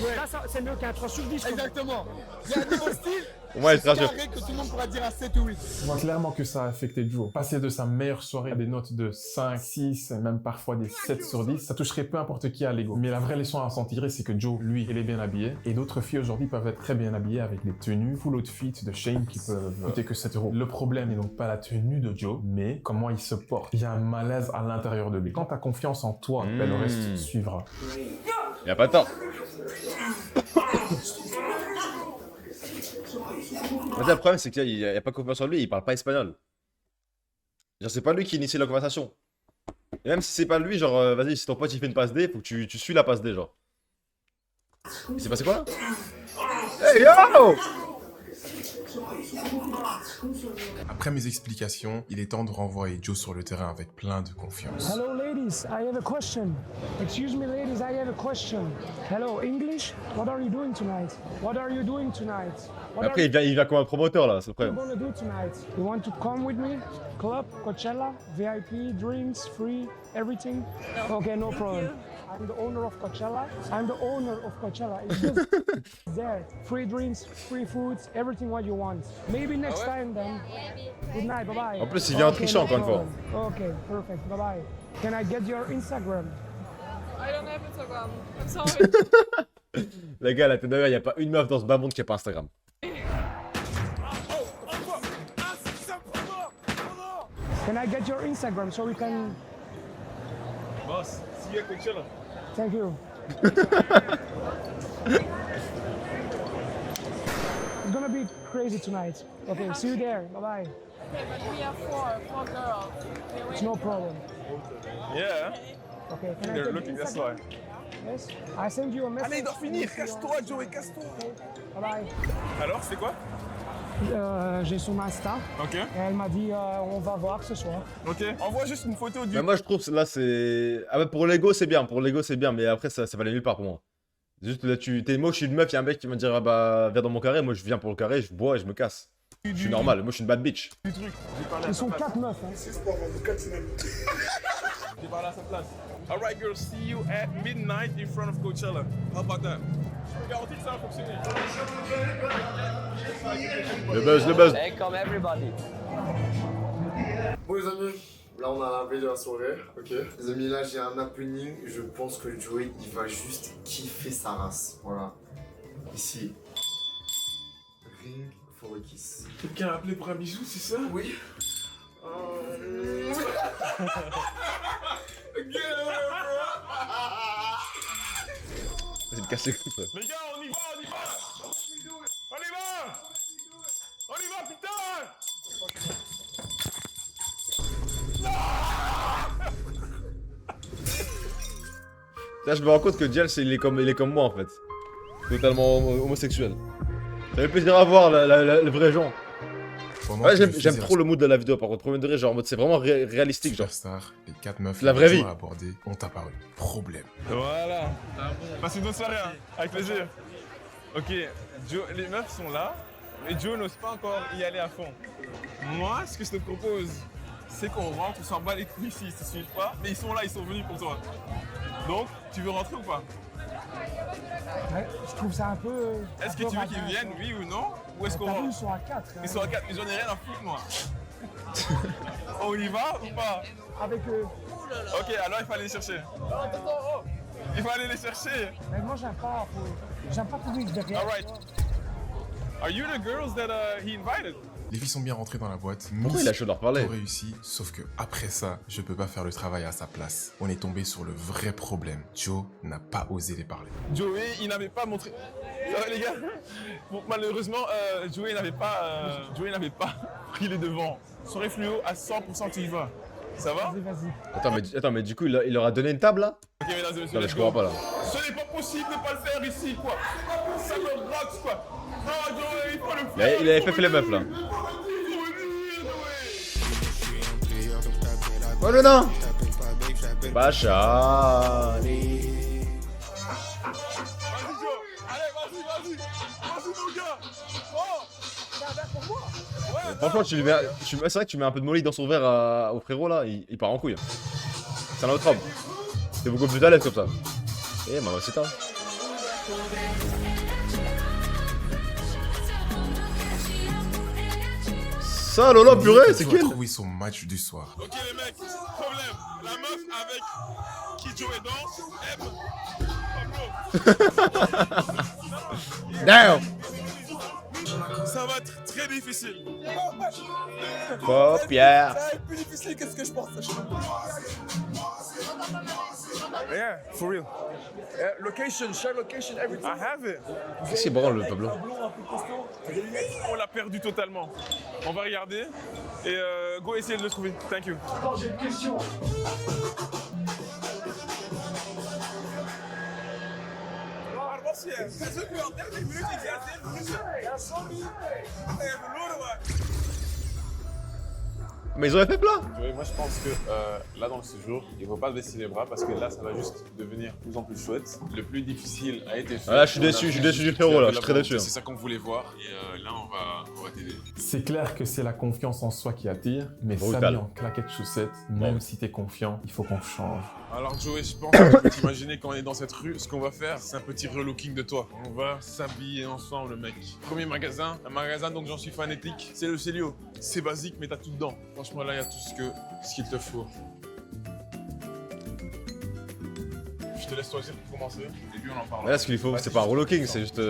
Ouais. Là, c'est mieux qu'un 3 sur 10. Exactement. Il y a un niveau style. Au moins, il c'est te rassure. carré que tout le monde pourra dire à 7 ou 8. Je vois clairement que ça a affecté Joe. Passer de sa meilleure soirée à des notes de 5, 6, et même parfois des 7 sur 10, ça toucherait peu importe qui à l'ego. Mais la vraie leçon à s'en tirer, c'est que Joe, lui, il est bien habillé. Et d'autres filles aujourd'hui peuvent être très bien habillées avec des tenues full outfit de Shane qui peuvent coûter que 7 euros. Le problème n'est donc pas la tenue de Joe, mais comment il se porte. Il y a un malaise à l'intérieur de lui. Quand t'as confiance en toi, ben, le reste suivra. Y a pas de temps. Le problème, c'est qu'il n'y a pas confiance en lui, il parle pas espagnol. Genre, c'est pas lui qui initie la conversation. Et même si c'est pas lui, genre, vas-y, si ton pote il fait une passe D, faut que tu suis la passe D, genre. Il s'est passé quoi là? Hey yo! Après mes explications, il est temps de renvoyer Joe sur le terrain avec plein de confiance. Hello ladies, I have a question. Excuse me ladies, I have a question. Hello English, what are you doing tonight? What are you doing tonight? What Après, il vient comme un promoteur là, c'est le are you problème. gonna do tonight? You want to come with me? Club, Coachella, VIP, drinks, free, everything? No. Okay, no problem. I'm the owner of Coachella. It's just there. Free drinks, free foods, everything what you want. Maybe next time then. Good night, bye bye. En plus, il vient en trichant encore une fois. Okay, perfect, bye bye. Can I get your Instagram? I don't have Instagram. I'm sorry. Les gars, la tête de mère, il n'y a pas une meuf dans ce bas monde qui a pas Instagram. Can I get your Instagram so we can... Boss, see you at Coachella. Thank you. It's gonna be crazy tonight. Okay, see you there. Bye-bye. Okay, but we have four girls. It's no problem. Yeah. Okay, can I They're take looking, your that's Instagram? why. Yes. I send you a message. Allez, il doit finir. Casse-toi, Joey, casse-toi. Okay, bye-bye. Alors, c'est quoi? J'ai son Insta. Ok. Et elle m'a dit on va voir ce soir. Ok. Envoie juste une photo du. Mais moi, je trouve là, c'est. Ah, bah, pour l'ego, c'est bien. Pour l'ego, c'est bien. Mais après, ça va aller nulle part pour moi. Juste là, t'es moi, je suis une meuf, il y a un mec qui va me dire ah bah, viens dans mon carré. Moi, je viens pour le carré, je bois et je me casse. Je suis normal. Moi, je suis une bad bitch. Du truc. J'ai parlé à Ils sa sont place. 4 meufs. Hein. J'ai parlé à sa place. Alright, girl, see you at midnight in front of Coachella. How about that? Je peux garantir que ça va fonctionner. Le buzz, le buzz. Hey, come everybody. Bon les amis, là on a la veille de la soirée, ok. Les amis, là j'ai un happening, je pense que Joey il va juste kiffer sa race, voilà. Ici, ring for a kiss. Quelqu'un a appelé pour un bisou, c'est ça? Oui. C'est me casser le cou, frère. Les gars, on y va, on y va! On y va! On y va, putain! Là, je me rends compte que Giles, il est comme moi en fait. Totalement homosexuel. Ça fait plaisir à voir le vrai genre. Pendant Ouais, que je j'aime faisais trop le mood de la vidéo par contre. Premier degré, genre en mode c'est vraiment réalistique, genre. Superstar, les 4 meufs La vraie vie. abordées ont apparu. Problème. Voilà. Passez une bonne soirée, hein. Avec plaisir. Ok, Joe, les meufs sont là, mais Joe n'ose pas encore y aller à fond. Moi, ce que je te propose, c'est qu'on rentre, on s'en bat les couilles s'ils ne suivent pas, mais ils sont là, ils sont venus pour toi. Donc, tu veux rentrer ou pas? Ouais, je trouve ça un peu. Est-ce que tu veux qu'ils viennent, oui ou non? Ou est-ce qu'on T'as vu, rentre? ils sont à 4. Ils sont à 4, mais j'en ai rien à foutre, moi. On y va ou pas? Avec eux. Ok, alors il faut aller les chercher. Il faut aller les chercher. Mais moi, j'aime pas courir derrière. Alright. Are you the girls that he invited? Les filles sont bien rentrées dans la boîte. Pourquoi il a chaud de leur parler? Tout réussi, sauf que après ça, je peux pas faire le travail à sa place. On est tombé sur le vrai problème. Joe n'a pas osé les parler. Joey, il n'avait pas montré. Ça va les gars? Bon, malheureusement, Joey n'avait pas pris les devants. Soirée fluo, à 100% tu y vas. Ça va? Vas-y. Attends, mais du coup, il leur a donné une table là? Ok, mesdames et messieurs, Non, mais let's je go. comprends pas là. Ce n'est pas possible de pas le faire ici, quoi. Ça me rock, quoi. Non, Joey, il faut le faire. Il avait fait les meufs là. Oh non, non! Bacha! Vas-y, Joe. Allez, vas-y, mon gars. Oh! C'est un verre pour moi? Ouais, Franchement, c'est vrai que tu mets un peu de molly dans son verre au frérot là, il part en couille. C'est un autre homme. C'est beaucoup plus à l'aise comme ça. Eh, bah c'est ça. Ça, Lolo, purée, c'est Joe a qui? trouvé son match du soir. Ok les mecs, problème. La meuf avec qui Joey danse aime Pablo. Damn! Ça va être très difficile. Oh, Pierre. Ça va être plus difficile que ce que je pensais. Yeah, for real. Location, share location, everything. I have it. Qu'est-ce qu'il branle le Pablo? On l'a perdu totalement. On va regarder et go essayer de le trouver. Thank you. Attends, j'ai une question. Mais ils auraient fait plein! Moi je pense que là dans le séjour, il ne faut pas baisser les bras parce que là ça va juste devenir de plus en plus chouette. Le plus difficile a été fait. Ah là je suis déçu du frérot là, je suis très déçu. C'est ça qu'on voulait voir et là on va t'aider. C'est clair que c'est la confiance en soi qui attire, mais Brutal. Samy en claquette chaussette, même si t'es confiant, il faut qu'on change. Alors Joey, je pense que tu peux t'imaginer quand on est dans cette rue, ce qu'on va faire, c'est un petit relooking de toi. On va s'habiller ensemble, mec. Premier magasin, un magasin donc j'en suis fanatique, c'est le Célio. C'est basique, mais t'as tout dedans. Franchement, là, il y a tout ce qu'il te faut. Je te laisse choisir pour commencer, et puis on en parle. Mais là, ce qu'il faut, c'est pas un relooking, c'est juste.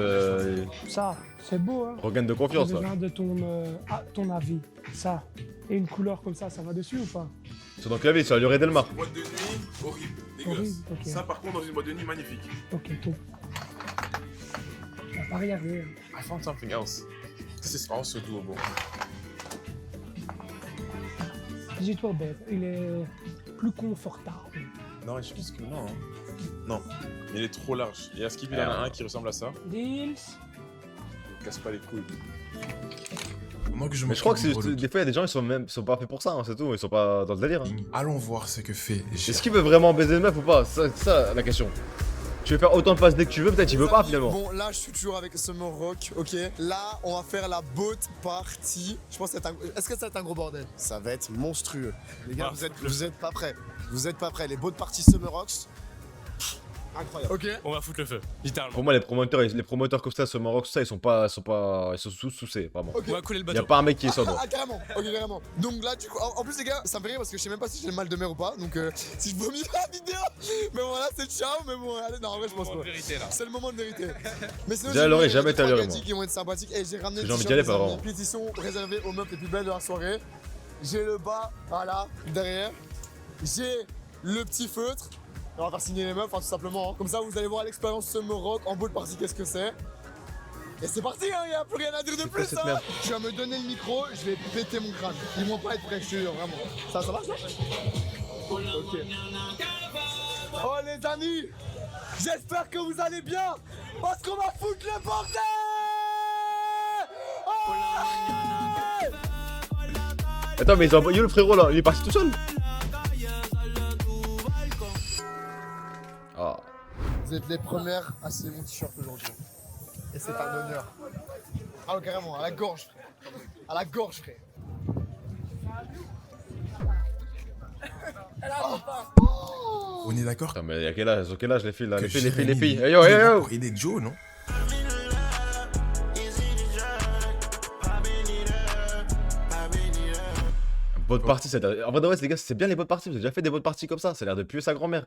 Ça, c'est beau, hein. Regain de confiance J'ai là. besoin de ton avis. Ça. Et une couleur comme ça va dessus ou pas? Sur donc la vie, sur la Lurée Delmar. Boîte de nuit, horrible, dégueulasse. Horrible, ok. Ça, par contre, dans une boîte de nuit, magnifique. Ok, tout. On va pas regarder. I found something else. This is also doable. Dis-toi bête, il est plus confortable. Non, je pense que non. Non, il est trop large. Il y a Skip, il en a un qui ressemble à ça. Deals. Il casse pas les couilles. Mais je crois que des fois, il y a des gens, ils sont pas faits pour ça, hein, c'est tout. Ils sont pas dans le délire. Hein. Allons voir ce que fait Gérard. Est-ce qu'il veut vraiment baiser une meuf ou pas? C'est ça la question. Tu veux faire autant de passes dès que tu veux, peut-être il veut pas finalement. Bon, là, je suis toujours avec Summer Rock, ok. Là, on va faire la boat party. Je pense que est-ce que ça va être un gros bordel? Ça va être monstrueux. Les gars, vous êtes pas prêts. Vous êtes pas prêts. Les boat party Summer Rocks. Incroyable. Ok. On va foutre le feu, littéralement. Pour moi, les promoteurs comme ça, sur Maroc, ça, ils sont tous soucés, vraiment. Ok. On va couler le Y a bateau. pas un mec qui est sobre. Ah, carrément. Ok, carrément. Donc là, du coup, en plus, les gars, ça me fait rire parce que je sais même pas si j'ai le mal de mer ou pas. Donc, si je vomis la vidéo. Mais bon, là, c'est ciao. Mais bon, allez, non, en vrai, je pense pas. C'est le moment de vérité. Mais sinon, Déjà, Laurie, jamais t'as l'heure, moi. qui vont être sympathiques. Et j'ai ramené J'ai envie d'y aller, pas vraiment. pétition réservée aux meufs les plus belles de la soirée. J'ai le bas, voilà, derrière. J'ai le petit feutre. On va faire signer les meufs, hein, tout simplement. Hein. Comme ça, vous allez voir l'expérience Summer Rock en bout de partie, qu'est-ce que c'est. Et c'est parti, hein, y a plus rien à dire de plus. cette Hein. merde Tu vas me donner le micro, je vais péter mon crâne. Ils vont pas être prêts, je te jure, vraiment. Ça marche, là? Ok. Oh, les amis, j'espère que vous allez bien, parce qu'on va foutre le bordel. Oh. Attends, mais ils ont envoyé le frérot là, il est parti tout seul. Ah. Vous êtes les premières à signer mon t-shirt aujourd'hui. Et c'est un honneur. Ah ouais, carrément, à la gorge, frère. À la gorge, frère. On est d'accord? Ah, mais à quel âge les filles là? Que Les filles. Jérémy, Hey, yo, il est hey, là yo! pour aider Joe, non? Boat party, c'est. En vrai, de vrai, les gars, c'est bien les boat parties. Vous avez déjà fait des boat parties comme ça? Ça a l'air de puer sa grand-mère.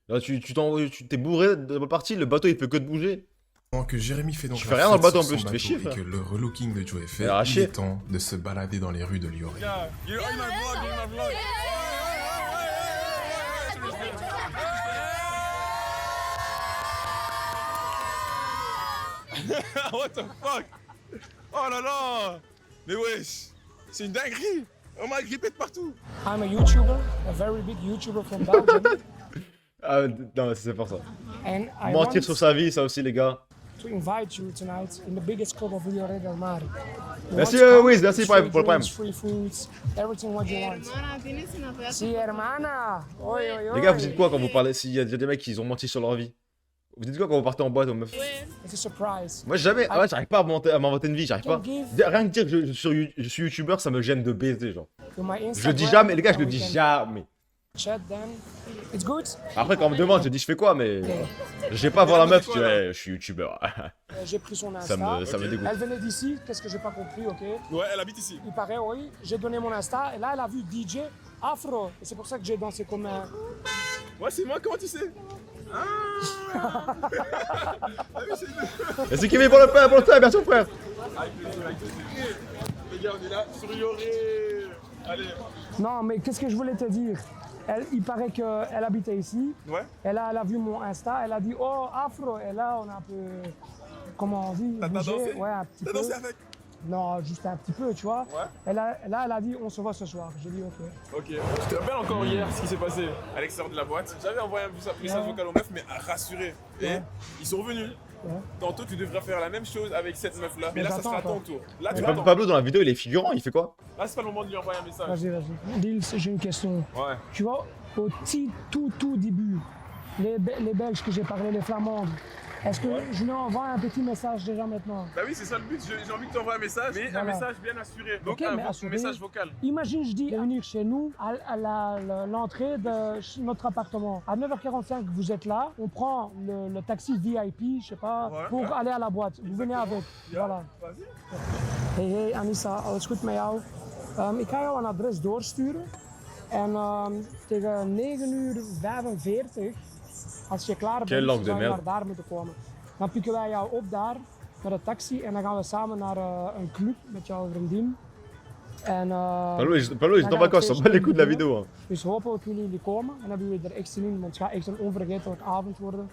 Là, tu t'es bourré de boat party, le bateau il peut que te bouger. Pendant que Jérémy fait donc Tu la fais rien dans le fête bateau en sur plus, son tu te fais bateau chier, et que le relooking de Joe est fait, Alors, à il chier. est temps de se balader dans les rues de Lioré. Yeah, you're in my vlog, you're in my vlog. What the fuck? Oh là là! Mais wesh! C'est une dinguerie! On m'a grippé de partout! I'm a YouTuber, a very big YouTuber from Belgium. Ah, non, mais c'est pour ça. And I Mentir want sur sa vie, ça aussi, les gars. to invite you tonight in the biggest club of Rio del Mar. You Merci, want to come? Wiz, merci Free pour le prime. drinks, free foods, everything what you want. Si, hermana! Oi, oi, oi. Les gars, vous dites quoi quand vous parlez? S'il y a des mecs qui ont menti sur leur vie? Vous dites quoi quand vous partez en boîte aux meufs? It's a surprise. Moi, jamais. Ah ouais, j'arrive pas à m'inventer une vie, j'arrive pas. Give Rien que dire que je suis youtubeur, ça me gêne de baiser, genre. to my Je le Instagram dis jamais, les gars, je le and dis we can jamais. Chat then. It's good. Après, quand on me demande, je dis je fais quoi, mais. Je vais pas voir la meuf, je dis ouais, je suis youtubeur. J'ai pris son Ça Insta. me dégoûte. Elle venait d'ici, qu'est-ce que j'ai pas compris, ok? Ouais, elle habite ici. Il paraît, oui. J'ai donné mon Insta et là, elle a vu DJ Afro. Et c'est pour ça que j'ai dansé comme un. Ouais, c'est moi, comment tu sais? Ah! Et c'est qui vient pour le pain, bien sûr, frère. Avec plaisir, avec plaisir. Les gars, on est là sur Lioré. Allez. Non, mais qu'est-ce que je voulais te dire? Il paraît qu'elle habitait ici. Ouais. Elle a vu mon Insta. Elle a dit, oh, Afro. Et là, on a un peu. Comment on dit? T'as bougé. dansé? Ouais, un petit T'as peu. dansé avec? Non, juste un petit peu, tu vois. Ouais. Là, elle a dit, on se voit ce soir. J'ai dit, ok. Ok. Je te rappelle encore hier ce qui s'est passé à l'extérieur de la boîte. J'avais envoyé un message vocal aux meufs, mais à rassurer. Et ils sont revenus. Ouais. Tantôt, tu devrais faire la même chose avec cette meuf-là. Mais là, ça j'attends, sera à ton toi. tour. Là, Mais tu attends. Pablo, dans la vidéo, il est figurant, il fait quoi? Là, c'est pas le moment de lui envoyer un message. Vas-y. Dils, j'ai une question. Ouais. Tu vois, au tout début, les Belges que j'ai parlé, les Flamandes, est-ce que je leur envoie un petit message déjà maintenant? Bah oui, c'est ça le but. J'ai envie de t'envoyer un message, mais un Voilà. message bien assuré. Donc, Ok, un mais assuré. message vocal. Imagine, je dis venir chez nous à l'entrée de notre appartement. À 9h45, vous êtes là. On prend le taxi VIP, je sais pas, Ouais. pour aller à la boîte. Vous venez avec. Voilà. Vas-y. Hey Anissa, alles goed met jou? Ik ga jou een adres doorsturen. En tegen 9:45, als je klaar Quelle bent, langue de zou je merde. naar daar moeten komen. Dan pikken wij jou op daar met een taxi en dan gaan we samen naar een club met jouw vriendin. En, Pablo, il est en vacances, on s'en bat les coups de la vidéo. Hein. Dus hopelijk willen jullie komen en hebben jullie er echt zin in, want het gaat echt een onvergetelijke avond worden.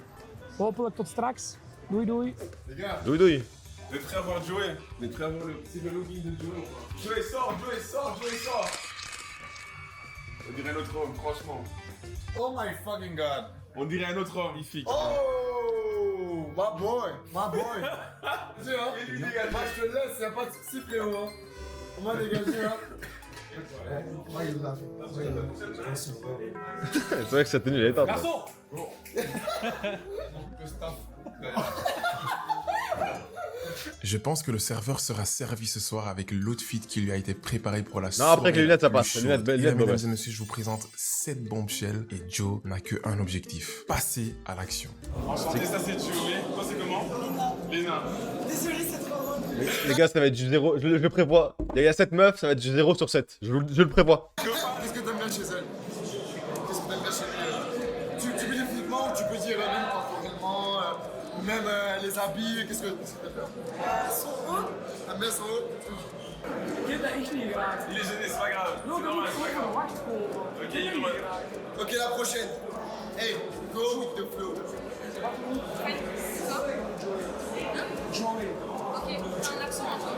Hopelijk tot straks. Doei doei. Les gars, Doei doei. vous êtes prêts à voir Joey? Vous êtes prêts à voir le petit vlogging de Joey? Joey sort, Joey sort, Joey sort! On dirait un autre homme, franchement. Oh my fucking god. On dirait un autre homme, magnifique. Oh, my boy. Tu vois, moi je te laisse, y'a pas de soucis frérot. Hein. On m'a dégagé hein. C'est vrai que cette tenue, elle est top. Garçon! Je pense que le serveur sera servi ce soir avec l'outfit qui lui a été préparé pour la Non, après avec les lunettes, ça soirée passe. la Les plus chaude. lunettes, Et là, belles, mesdames ouais. et messieurs, je vous présente 7 bombshells et Joe n'a qu'un objectif. Passer à l'action. Enchanté, ça c'est Joey. Toi c'est comment? Léna. Désolée, c'est trop drôle. Les gars, ça va être du 0. Je le prévois. Il y a 7 meufs, ça va être du 0 sur 7. Je le prévois. Qu'est-ce que t'aimes bien chez elle? Qu'est-ce que t'aimes bien chez elle? Tu peux dire physiquement ou tu peux dire même corporellement, même les habits, qu'est-ce que t'aimes bien? Son haut. T'aimes bien son haut? Il est gêné, c'est pas grave. C'est normal, c'est pas grave. Ok, il est droit. Ok, la prochaine. Hey, go with the flow. Ok, un accent entre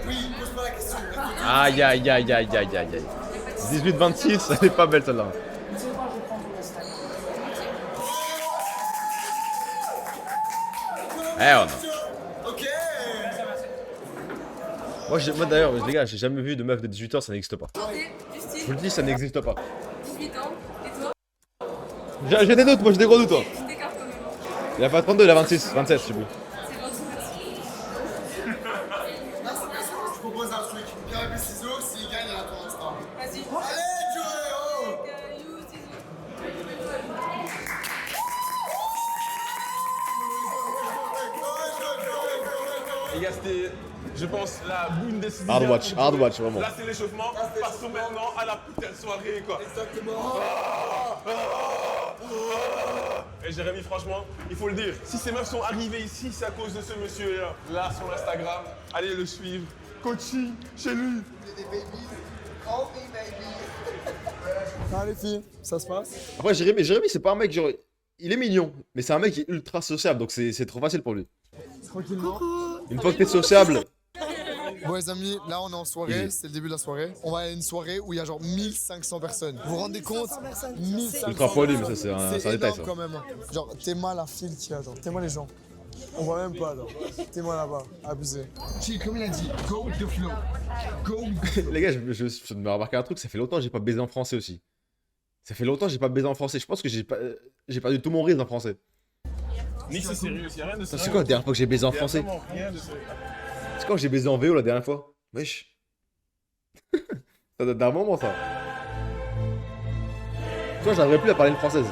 Oui, pose pas la question. Aïe aïe aïe aïe aïe aïe aïe. 18-26, elle est pas belle celle-là. Eh oh non. Ok. Moi d'ailleurs, les gars, j'ai jamais vu de meuf de 18 ans, ça n'existe pas. Ok, du Je style, vous le dis, ça n'existe pas. 18 ans, et toi? J'ai des doutes, moi j'ai des gros doutes. Toi. Tu t'écartes quand même. Il a pas 32, il a 26, 27, je sais plus. C'est 26. Je propose un truc. Pierre et ciseaux, s'il gagne, il a ton Les gars, c'était, je pense, la Bundesliga. Hard watch, vraiment. Là, c'est l'échauffement. Passons maintenant à la putain de soirée, quoi. Exactement. Et Jérémy, franchement, il faut le dire, si ces meufs sont arrivées ici, c'est à cause de ce monsieur-là. Là, sur Instagram, allez le suivre. Coaching chez lui. Des babies. Oh, des babies. Ah, les filles, ça se passe? Après, Jérémy, c'est pas un mec genre. Il est mignon, mais c'est un mec qui est ultra sociable, donc c'est trop facile pour lui. Tranquillement. Une fois que t'es sociable. Bon les amis, là on est en soirée, c'est le début de la soirée. On va à une soirée où il y a genre 1500 personnes. Vous vous rendez compte? 1500. Ultra folie, mais ça c'est un détail énorme ça. quand même. Genre t'es mal la file qu'il y a, genre t'es mal les gens. On voit même pas, genre. T'es mal là-bas, abusé. Comme il a dit, go with the flow. Go with the flow. Les gars, je me remarqué un truc, ça fait longtemps que j'ai pas baisé en français aussi. Ça fait longtemps que j'ai pas baisé en français. Je pense que j'ai perdu tout mon rire en français. Nick, c'est sérieux, il y a rien de sérieux. C'est quoi la dernière fois que j'ai baisé en français? Rien de sérieux. C'est quand j'ai baisé en VO la dernière fois? Wesh. Ça date d'un moment ça. Tu vois, j'arriverai plus à parler une française.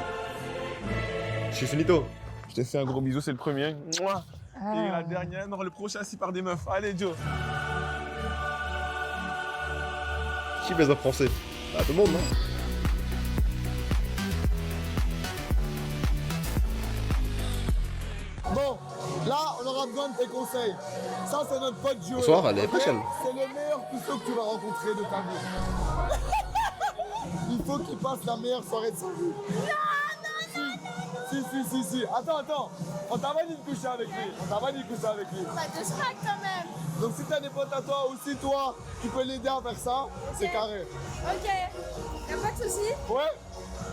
Je suis finito. Je t'ai fait un gros bisou, c'est le premier. Mouah. Et la dernière, non, le prochain, c'est par des meufs. Allez, Joe. Qui baise en français? Bah, tout le monde, non? Bon, là on aura besoin de tes conseils. Ça c'est notre pote Joe. Bonsoir, elle est pas chère. C'est le meilleur puceau que tu vas rencontrer de ta vie. Il faut qu'il passe la meilleure soirée de sa vie. Si. Attends. On t'a pas dit de coucher avec lui. Bah, de smack quand même. Donc si t'as des potes à toi, aussi toi, tu peux l'aider à faire ça, c'est carré. Ok. Y'a pas de soucis. Ouais.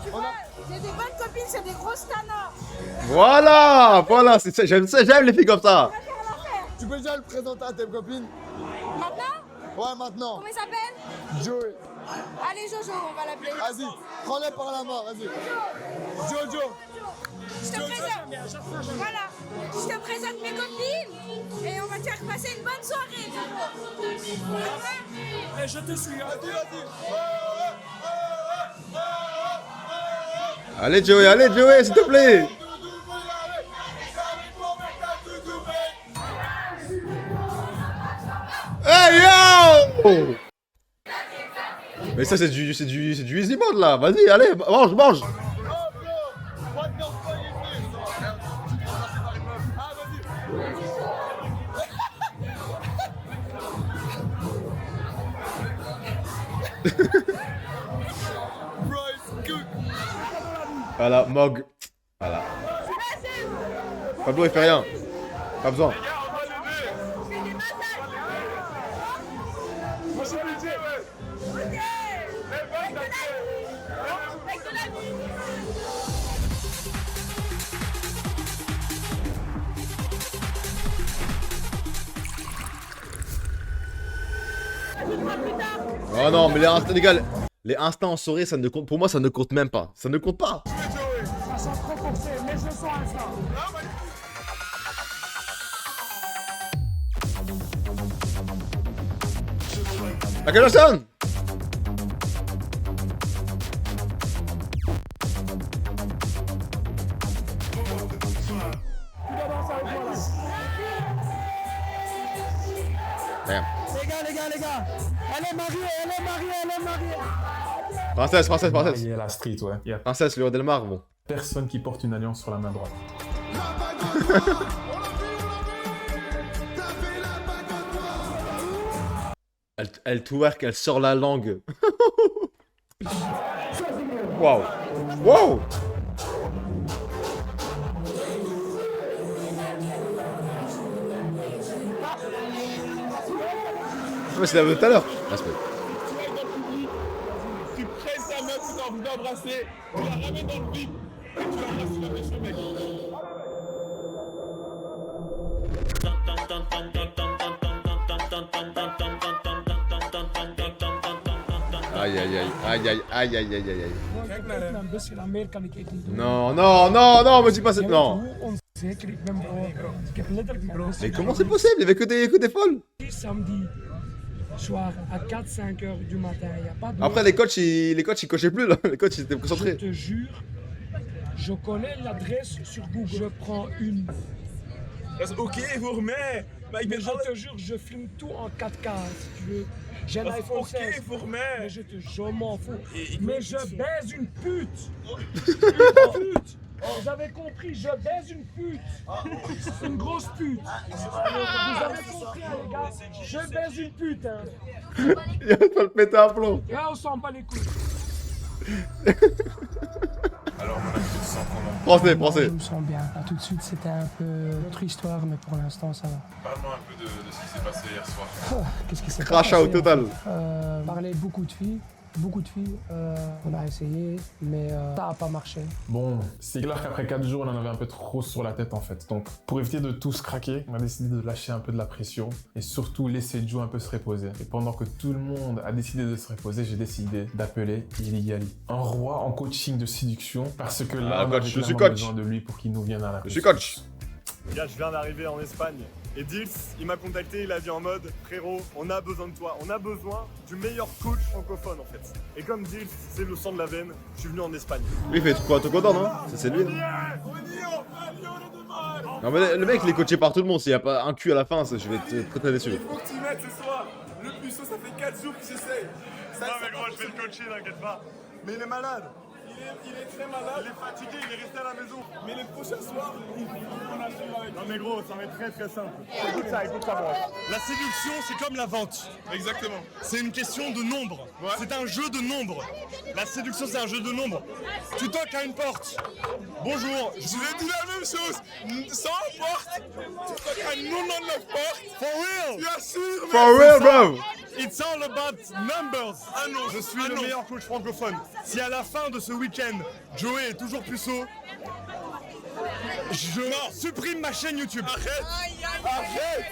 Tu vois, j'ai des bonnes copines, c'est des grosses canards. Voilà, c'est ça, j'aime les filles comme ça. Tu peux déjà le présenter à tes copines? Maintenant? Ouais, maintenant. Comment il s'appelle? Joey. Allez Jojo, on va l'appeler. Vas-y, prends-les par la main, vas-y. Jojo. Je te présente. Voilà. Je te présente mes copines et on va te faire passer une bonne soirée. Et je te suis. Vas-y. Allez Joey, s'il te plaît. Hey yo! Mais ça c'est du easy mode là. Vas-y, allez, mange. Voilà, Mog. Voilà. Pablo il fait rien. Pas besoin. Oh non, mais les gars, les instants en soirée, ça ne compte. Pour moi, ça ne compte même pas. Ça ne compte pas. Ça sent trop forcé, mais je sens ça. Michael Jackson! Damn. Les gars. Elle est mariée. Princesse. Il y a la street, ouais. Il y a Princesse, Lure Delmar, bon. personne qui porte une alliance sur la main droite. Elle twerk, elle sort la langue. Waouh. Wow. Mais c'est la même tout à l'heure. Respect. Tu presses ta meuf tout en voulant embrasser, tu la ramènes dans le vide et tu l'embrasses la méchante mec. Aïe aïe aïe aïe aïe aïe aïe aïe aïe. Een beetje naar meer kan ik eten doen. Non, non, non, non, me dis pas ça. Non. Onzeker, ik ben bro. Ik heb letterlijk mijn Mais comment c'est possible? Il y avait que des folles. Samedi soir à 4-5 heures du matin, il n'y a pas de... Après les coachs ils coachaient plus là. Les coachs ils étaient concentrés. Je te jure, je connais l'adresse sur Google. Je prends une. Dat is oké voor mij. Mais je te jure, je filme tout en 4K si tu veux. J'ai un iPhone 16. Mais je m'en fous. Mais je baise une pute. Une pute. Vous avez compris, je baise une pute. Une grosse pute. Vous avez compris, hein, les gars. Je baise une pute. Hein. Il va pas le péter à plomb. Là, on s'en bat les couilles. Alors, mon ami, tu te sens comment? Français. Je me sens bien. Là, tout de suite, c'était un peu notre histoire, mais pour l'instant, ça va. Parle-moi un peu de ce qui s'est passé hier soir. Qu'est-ce qui s'est Crash passé, out total. Parler beaucoup de filles. On a essayé, mais ça n'a pas marché. Bon, c'est clair qu'après 4 jours, on en avait un peu trop sur la tête en fait. Donc, pour éviter de tous craquer, on a décidé de lâcher un peu de la pression et surtout laisser Joe un peu se reposer. Et pendant que tout le monde a décidé de se reposer, j'ai décidé d'appeler Iligali, un roi en coaching de séduction, parce que là, on avait clairement besoin de lui pour qu'il nous vienne à la Je suis coach. Les gars, je viens d'arriver en Espagne. Et Dils, il m'a contacté, il a dit en mode frérot, on a besoin de toi, on a besoin du meilleur coach francophone en fait. Et comme Dils, c'est le sang de la veine, je suis venu en Espagne. Lui, il fait quoi, tout content, non? C'est lui. Non, mais le mec, il est coaché par tout le monde. S'il n'y a pas un cul à la fin, je vais être très déçu. Il faut que tu mettes ce soir. Le plus chaud, ça fait 4 jours que j'essaye. Non, mais gros, je vais le coacher, t'inquiète pas. Mais il est malade. Il est très malade, il est fatigué, il est resté à la maison. Mais les prochains soirs, il faut qu'on assure avec. Non mais gros, ça va être très très simple. Écoute ça, moi. La séduction, c'est comme la vente. Exactement. C'est une question de nombre. Ouais. C'est un jeu de nombre. La séduction, c'est un jeu de nombre. Tu toques à une porte. Bonjour. Je vous ai dit la même chose. Sans porte. Tu toques à 99 portes. For real. Bien sûr. For real, bro. It's all about numbers. Ah non, je suis le meilleur coach francophone. Si à la fin de ce week-end, Joey est toujours puceau, je supprime ma chaîne YouTube. Arrête.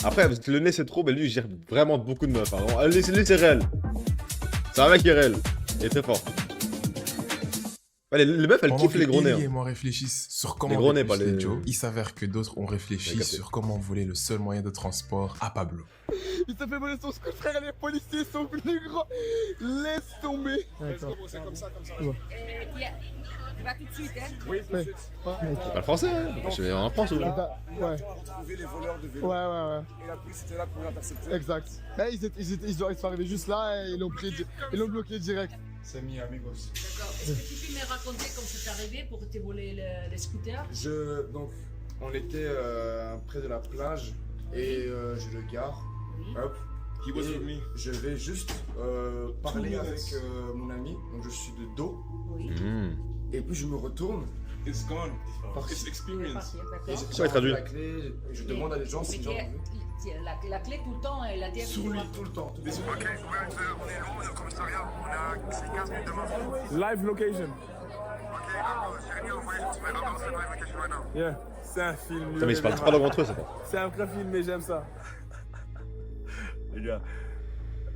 Après, parce que le nez c'est trop, mais lui il gère vraiment beaucoup de meufs. Hein. Lui c'est réel. C'est un mec qui est réel. Il est très fort. Ouais, les meufs, elles kiffent les gros nez. Hein. Et moi réfléchissent sur comment les gros nez, pas les... Joe. Il s'avère que d'autres ont réfléchi sur comment voler le seul moyen de transport à Pablo. Il s'est fait voler son scooter, frère, les policiers sont venus, gros. Laisse tomber. C'est comme ça. Tu vas tout de suite, hein? Oui, tout de suite. C'est pas le français, hein. Je vais en France ou Ouais. Trouver les voleurs de vélo. Ouais. Et la police était là pour l'intercepter. Exact. Là, ils sont arrivés juste là et ils l'ont bloqué direct. C'est mis amigos. Est-ce que tu peux me raconter comment c'est arrivé pour te voler les scooters? Donc, on était près de la plage et je le gare. Hop. Et je vais juste parler avec mon ami. Donc, je suis de dos. Oui. Et puis, je me retourne. It's gone. It's experience. Et Ça traduit. la clé, je demande à des gens si j'ai La clé tout le temps, elle a sur lui tout le temps. Ok, on est où au commissariat? On a 15 minutes devant. Live location. Yeah, c'est un film. Putain, mais ils se parlent pas langue entre eux, c'est pas. C'est un vrai film, mais j'aime ça. Les gars,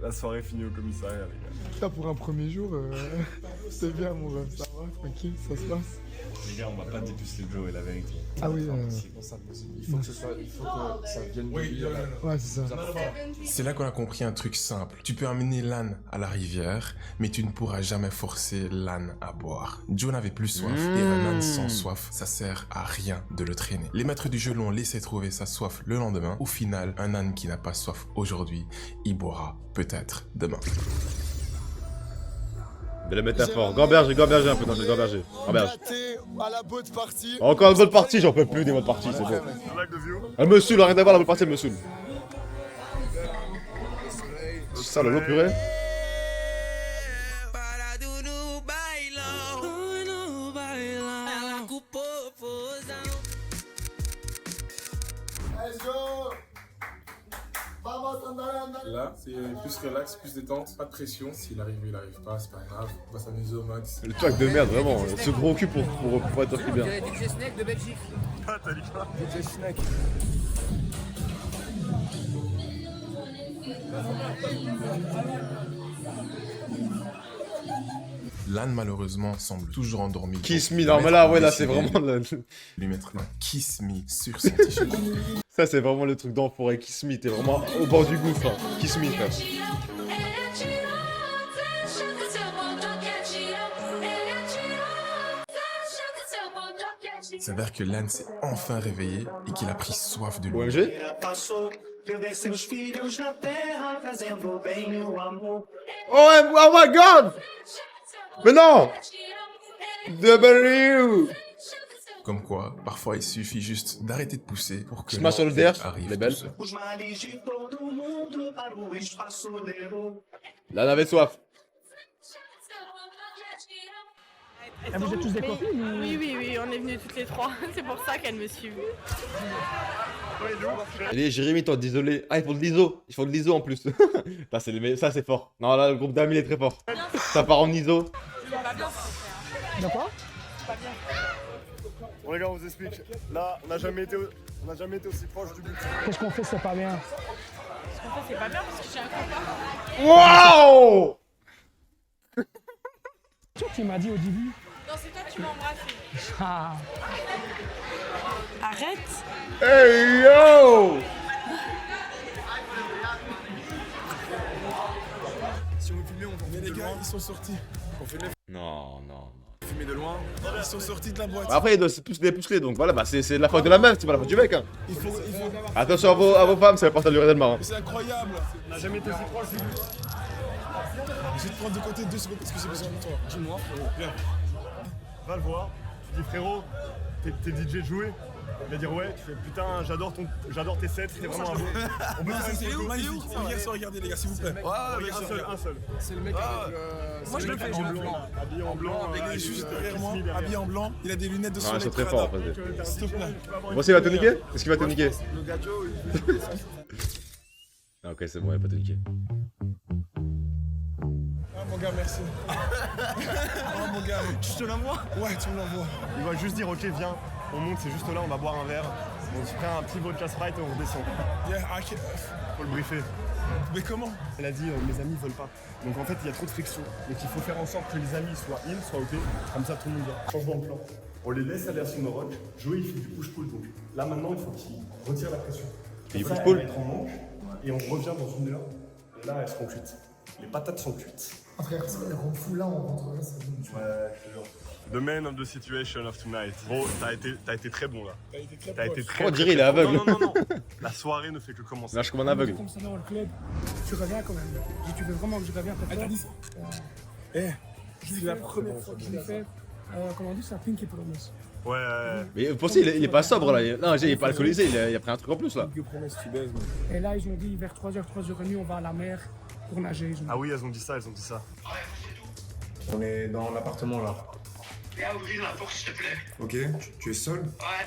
la soirée finie au commissariat, les gars. Ça, pour un premier jour, c'est bien, mon rêve. Ça va, tranquille, ça se passe. Les gars, on va pas dépuceler Joe et la vérité. Ah oui, Il faut que ça vienne de lui. ouais, c'est ça. C'est là qu'on a compris un truc simple. Tu peux amener l'âne à la rivière, mais tu ne pourras jamais forcer l'âne à boire. Joe n'avait plus soif, et un âne sans soif, ça sert à rien de le traîner. Les maîtres du jeu l'ont laissé trouver sa soif le lendemain. Au final, un âne qui n'a pas soif aujourd'hui, il boira peut-être demain. Belle métaphore. Gamberger un peu dans le gamberger. Gamberge. À la botte partie. Encore une bonne partie, j'en peux plus des bonnes parties, c'est bon. Elle me saoule, arrête d'avoir la bonne partie, elle me saoule. Ça, le lot purée. Let's go. Là, c'est plus relax, plus détente, pas de pression. S'il arrive, il arrive pas, c'est pas grave. On va s'amuser au max. Le track de merde, vraiment. Ce gros cul pour être pris bien. DJ Snake de Belgique. Ah, t'as dit quoi? DJ Snake. L'âne, malheureusement, semble toujours endormi. Kiss me, non, mais là, ouais, là, c'est vraiment le... Lui mettre un kiss me sur son t-shirt. Ça, c'est vraiment le truc d'enfoiré. Kiss me, t'es vraiment au bord du gouffre. Hein. Kiss me, frère. Il s'avère que l'âne s'est enfin réveillé et qu'il a pris soif de l'eau. OMG. Oh my god! Mais non! W! Comme quoi, parfois il suffit juste d'arrêter de pousser pour que Smash Soldier, arrive les belles. tout seul. Là, on avait soif. Ah, vous êtes tous des copines ou... Oui, on est venus toutes les trois. C'est pour ça qu'elle me suit. Allez, Jérémy, toi, désolé. Ah, ils font de l'ISO. Ils font de l'ISO en plus. Ça, c'est fort. Non, là, le groupe d'amis, il est très fort. Ça part en ISO. D'accord. Bon les gars, on vous explique. Là, on n'a jamais été aussi proche du but. Qu'est-ce qu'on fait, c'est pas bien? Ce qu'on fait, c'est pas bien parce que j'ai un copain. Waouh! Toi, tu m'as dit au début. Non, c'est toi, tu m'as embrassé. Ah. Arrête. Hey yo! Si vous filmez, on va Mais les gars, ils sont sortis. On fait Non. filmer de loin. Ils sont sortis de la boîte. Après, c'est tous des pucelés, donc voilà, bah, c'est la faute de la meuf, c'est pas la faute du mec. Hein. Il faut... Attention à vos femmes, c'est la porte à l'urée Delmar. Hein. C'est incroyable. On n'a jamais été aussi proche du but. Je vais te prendre de côté 2 secondes parce que j'ai besoin de toi. Dis-moi, frérot. Viens. Va le voir. Tu dis, frérot, t'es DJ de jouer. Il va dire, ouais. Tu fais, putain, j'adore tes sets. C'est vraiment un beau. On peut faire une photo. Magnifique. Regardez les gars, s'il vous plaît. Un seul. C'est le mec avec Moi je le fais, En blanc. Habillé en blanc. Il est juste derrière moi, habillé en blanc. Il a des lunettes de Non, soleil. c'est très fort en fait. S'il te plaît. Bon, il va te niquer? Est-ce qu'il va te niquer? Le gâteau, Ah, ok, c'est bon, il va pas te niquer. Ah mon gars, merci. Oh mon gars. tu te l'envoies? Ouais, tu me l'envoies. Il va juste dire, ok, viens. On monte, c'est juste là, on va boire un verre. On se prend un petit vodka Sprite et on redescend. Yeah, okay. Faut le briefer. Mais comment? Elle a dit, mes amis veulent pas. Donc en fait, il y a trop de friction. Donc il faut faire en sorte que les amis soient in, soient ok. Comme ça, tout le monde vient. Changement de plan. On les laisse aller à son rock. Joey, il fait du push-pull. Donc là, maintenant, il faut qu'il retire la pression. Et ça, push-pull. elle va être en manque. Et on revient dans une heure. Et là, elles seront cuites. Les patates sont cuites. Après, ça rend fou là, on rentre là. Ouais, je te jure. The man of the situation of tonight. Bro, t'as été très bon là. T'as été très On bon. dirait il est aveugle. Non. La soirée ne fait que commencer. Lâche comme un aveugle. Comme ça dans le club, tu reviens quand même. Si tu veux vraiment que je revienne pour toi. C'est la première fois Je l'ai fait, comment on dit ça, Pinky Promise. Ouais. Mais vous pensez, il est pas sobre là. Non, il est pas alcoolisé, il a pris un truc en plus là. Et là, ils ont dit vers 3h, 3h30, on va à la mer pour nager. Ah oui, elles ont dit ça. On est dans l'appartement là. Viens ouvrir la porte, s'il te plaît. Ok, tu es seul? Ouais.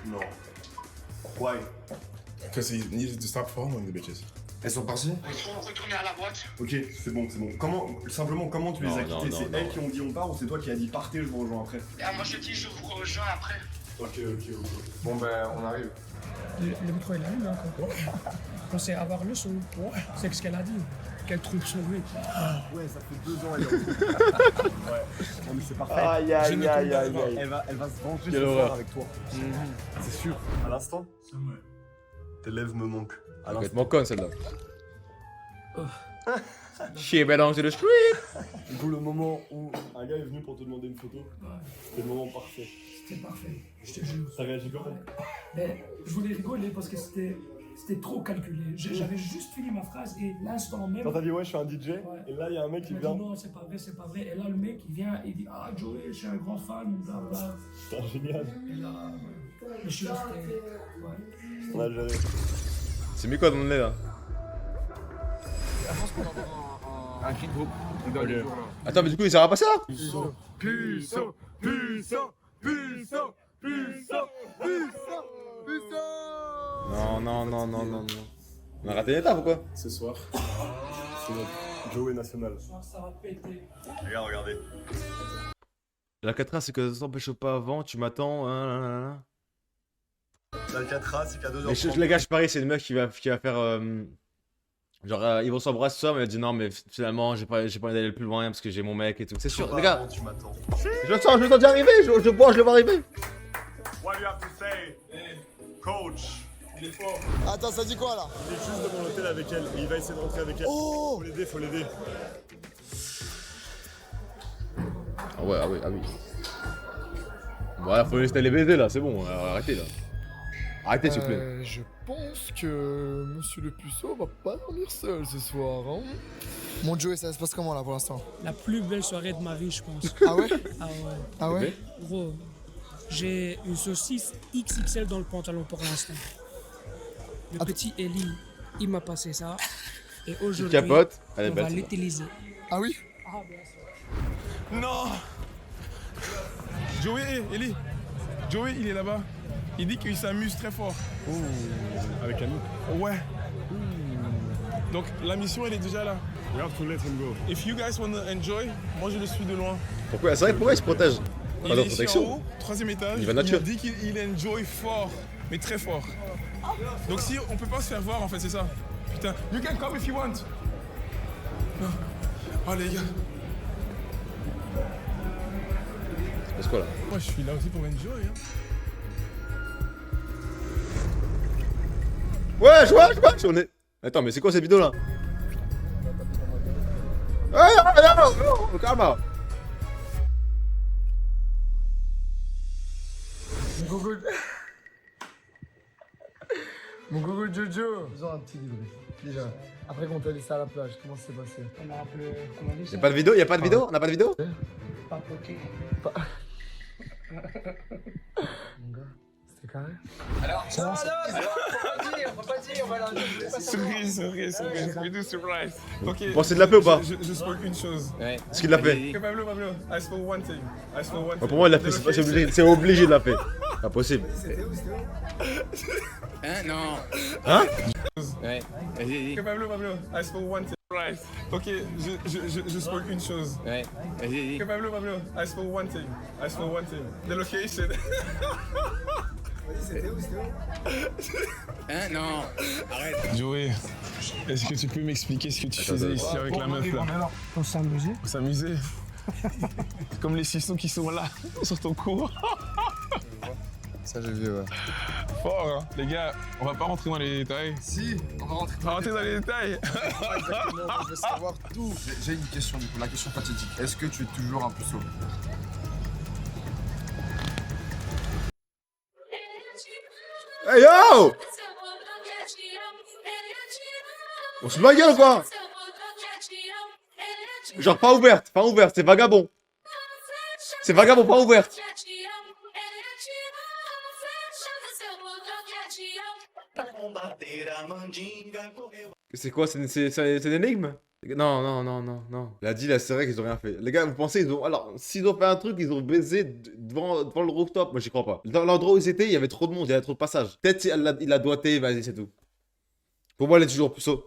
Non. Why? Because he needed to stop following the bitches. Elles sont parties? Il faut retourner à la boîte. Ok, c'est bon. Comment tu les as quittées? C'est elles qui ont dit on part ou c'est toi qui as dit partez, je vous rejoins après? Ah, moi je te dis, je vous rejoins après. Ok. Bon ben, on arrive. Le micro est là, là encore. On sait avoir le son. C'est ce qu'elle a dit. Quel truc son lui. Ouais, ça fait 2 ans elle est Ouais. Non mais c'est parfait. Aïe. Elle va se venger Quelle ce horreur. soir avec toi. C'est sûr. À l'instant, tes lèvres me manquent. À l'instant. Complètement con celle-là. Chier mélange de street. Du coup, le moment où un gars est venu pour te demander une photo, c'était le moment parfait. C'était parfait, je te jure. T'as réagi comment? Mais je voulais rigoler parce que c'était trop calculé. J'avais juste fini ma phrase et l'instant même. Quand t'as dit ouais, je suis un DJ, et là il y a un mec qui Il m'a vient. dit non, c'est pas vrai. Et là, le mec, il vient et dit ah, Joey, je suis un grand fan, blablabla. C'est génial. Et là, je suis resté. Ouais. On a géré. C'est mieux quoi dans le nez là. Je pense qu'on va avoir un cri de groupe. Attends, mais du coup, il sert à passer là? Puissant. Non. On a raté l'étape ou quoi? Ce soir, c'est notre Joey national. Ça va péter. Regardez. La 4A, c'est que ça t'empêche pas avant, tu m'attends. L'Alcatraz, c'est qu'à 2h30. Mais les gars, je parie, c'est une meuf qui va faire. Genre, ils vont s'embrasser ce soir, mais elle dit non, mais finalement, j'ai pas envie d'aller le plus loin parce que j'ai mon mec et tout. C'est sûr, les gars. Tu m'attends. Je le sens déjà arriver, je bois, je le vois arriver. What do you have to say, coach? Il est fort. Attends, ça dit quoi là? Il est juste devant l'hôtel avec elle et il va essayer de rentrer avec elle. Oh! Faut l'aider. Ah oui. Voilà, faut laisser les baiser là, c'est bon, arrêtez là. Arrêtez s'il vous plaît. Je pense que Monsieur le Puceau va pas dormir seul ce soir. Hein. Mon Joey, ça se passe comment là pour l'instant? La plus belle soirée de ma vie, je pense. Ah ouais? Ah ouais. Ah ouais? Gros, j'ai une saucisse XXL dans le pantalon pour l'instant. Le petit Eli, il m'a passé ça. Et aujourd'hui, Capote, elle est on va belle. l'utiliser. Ah oui? Ah bien sûr. Non. Joey, Eli. Joey, il est là-bas. Il dit qu'il s'amuse très fort. Avec Anouk. Ouais. Donc la mission, elle est déjà là. We have to let him go. If you guys want to enjoy, moi je le suis de loin. Pourquoi? C'est vrai, pourquoi il se protège? Il Pas de est ici en protection. haut, 3e étage. Il va Il nature. a dit qu'il enjoy fort, mais très fort. Donc si on peut pas se faire voir en fait, c'est ça. Putain, you can come if you want. Oh les gars, C'est quoi là? moi je suis là aussi pour enjoy. Hein. Wesh, on est... Attends, mais c'est quoi cette vidéo là? Non, calme. Mon gogo Jojo. Faisons un petit débrief. Déjà, après qu'on t'a laissé à la plage, comment ça s'est passé? On a un peu. Comment on dit ça? Y'a pas de vidéo? Y'a pas de vidéo? On a pas de vidéo? Papoter. Mon gars, c'était carré? Alors, non, non, faut pas dire, on va la Souris. We do surprise. Ok. Vous pensez de la paix ou pas? Je spoil une chose. Est-ce qu'il l'a fait? Ok, Pablo, I spoil one thing. Pour moi, il l'a fait, c'est obligé de la faire. Pas possible. Hein? Non. Hein? Ouais, vas-y, Ok, Pablo, I spoil one thing. Surprise. Ok, je spoil une chose. Ouais, vas-y. Ok, Pablo, I spoil one thing. The location. Hein? Non. Arrête. Joey, est-ce que tu peux m'expliquer ce que tu faisais ici avec la meuf là? Pour s'amuser. Pour s'amuser. Comme les sissons qui sont là, sur ton cou. Ça, j'ai vu, ouais. Fort, hein. Les gars, on va pas rentrer dans les détails. Si, on va rentrer On va rentrer dans les détails. Exactement, je veux savoir tout. J'ai une question, du coup, la question fatidique. Est-ce que tu es toujours un puceau? Hey yo! On se met la gueule ou quoi? Genre pas ouverte, c'est vagabond. C'est vagabond, pas ouverte. C'est quoi? C'est une énigme? Non. Il a dit là, c'est vrai qu'ils ont rien fait. Les gars, vous pensez, ils ont. Alors, s'ils ont fait un truc, ils ont baisé devant le rooftop. Moi, j'y crois pas. Dans l'endroit où ils étaient, il y avait trop de monde, il y avait trop de passages. Peut-être il a doigté, vas-y, c'est tout. Pour moi, il est toujours puceau.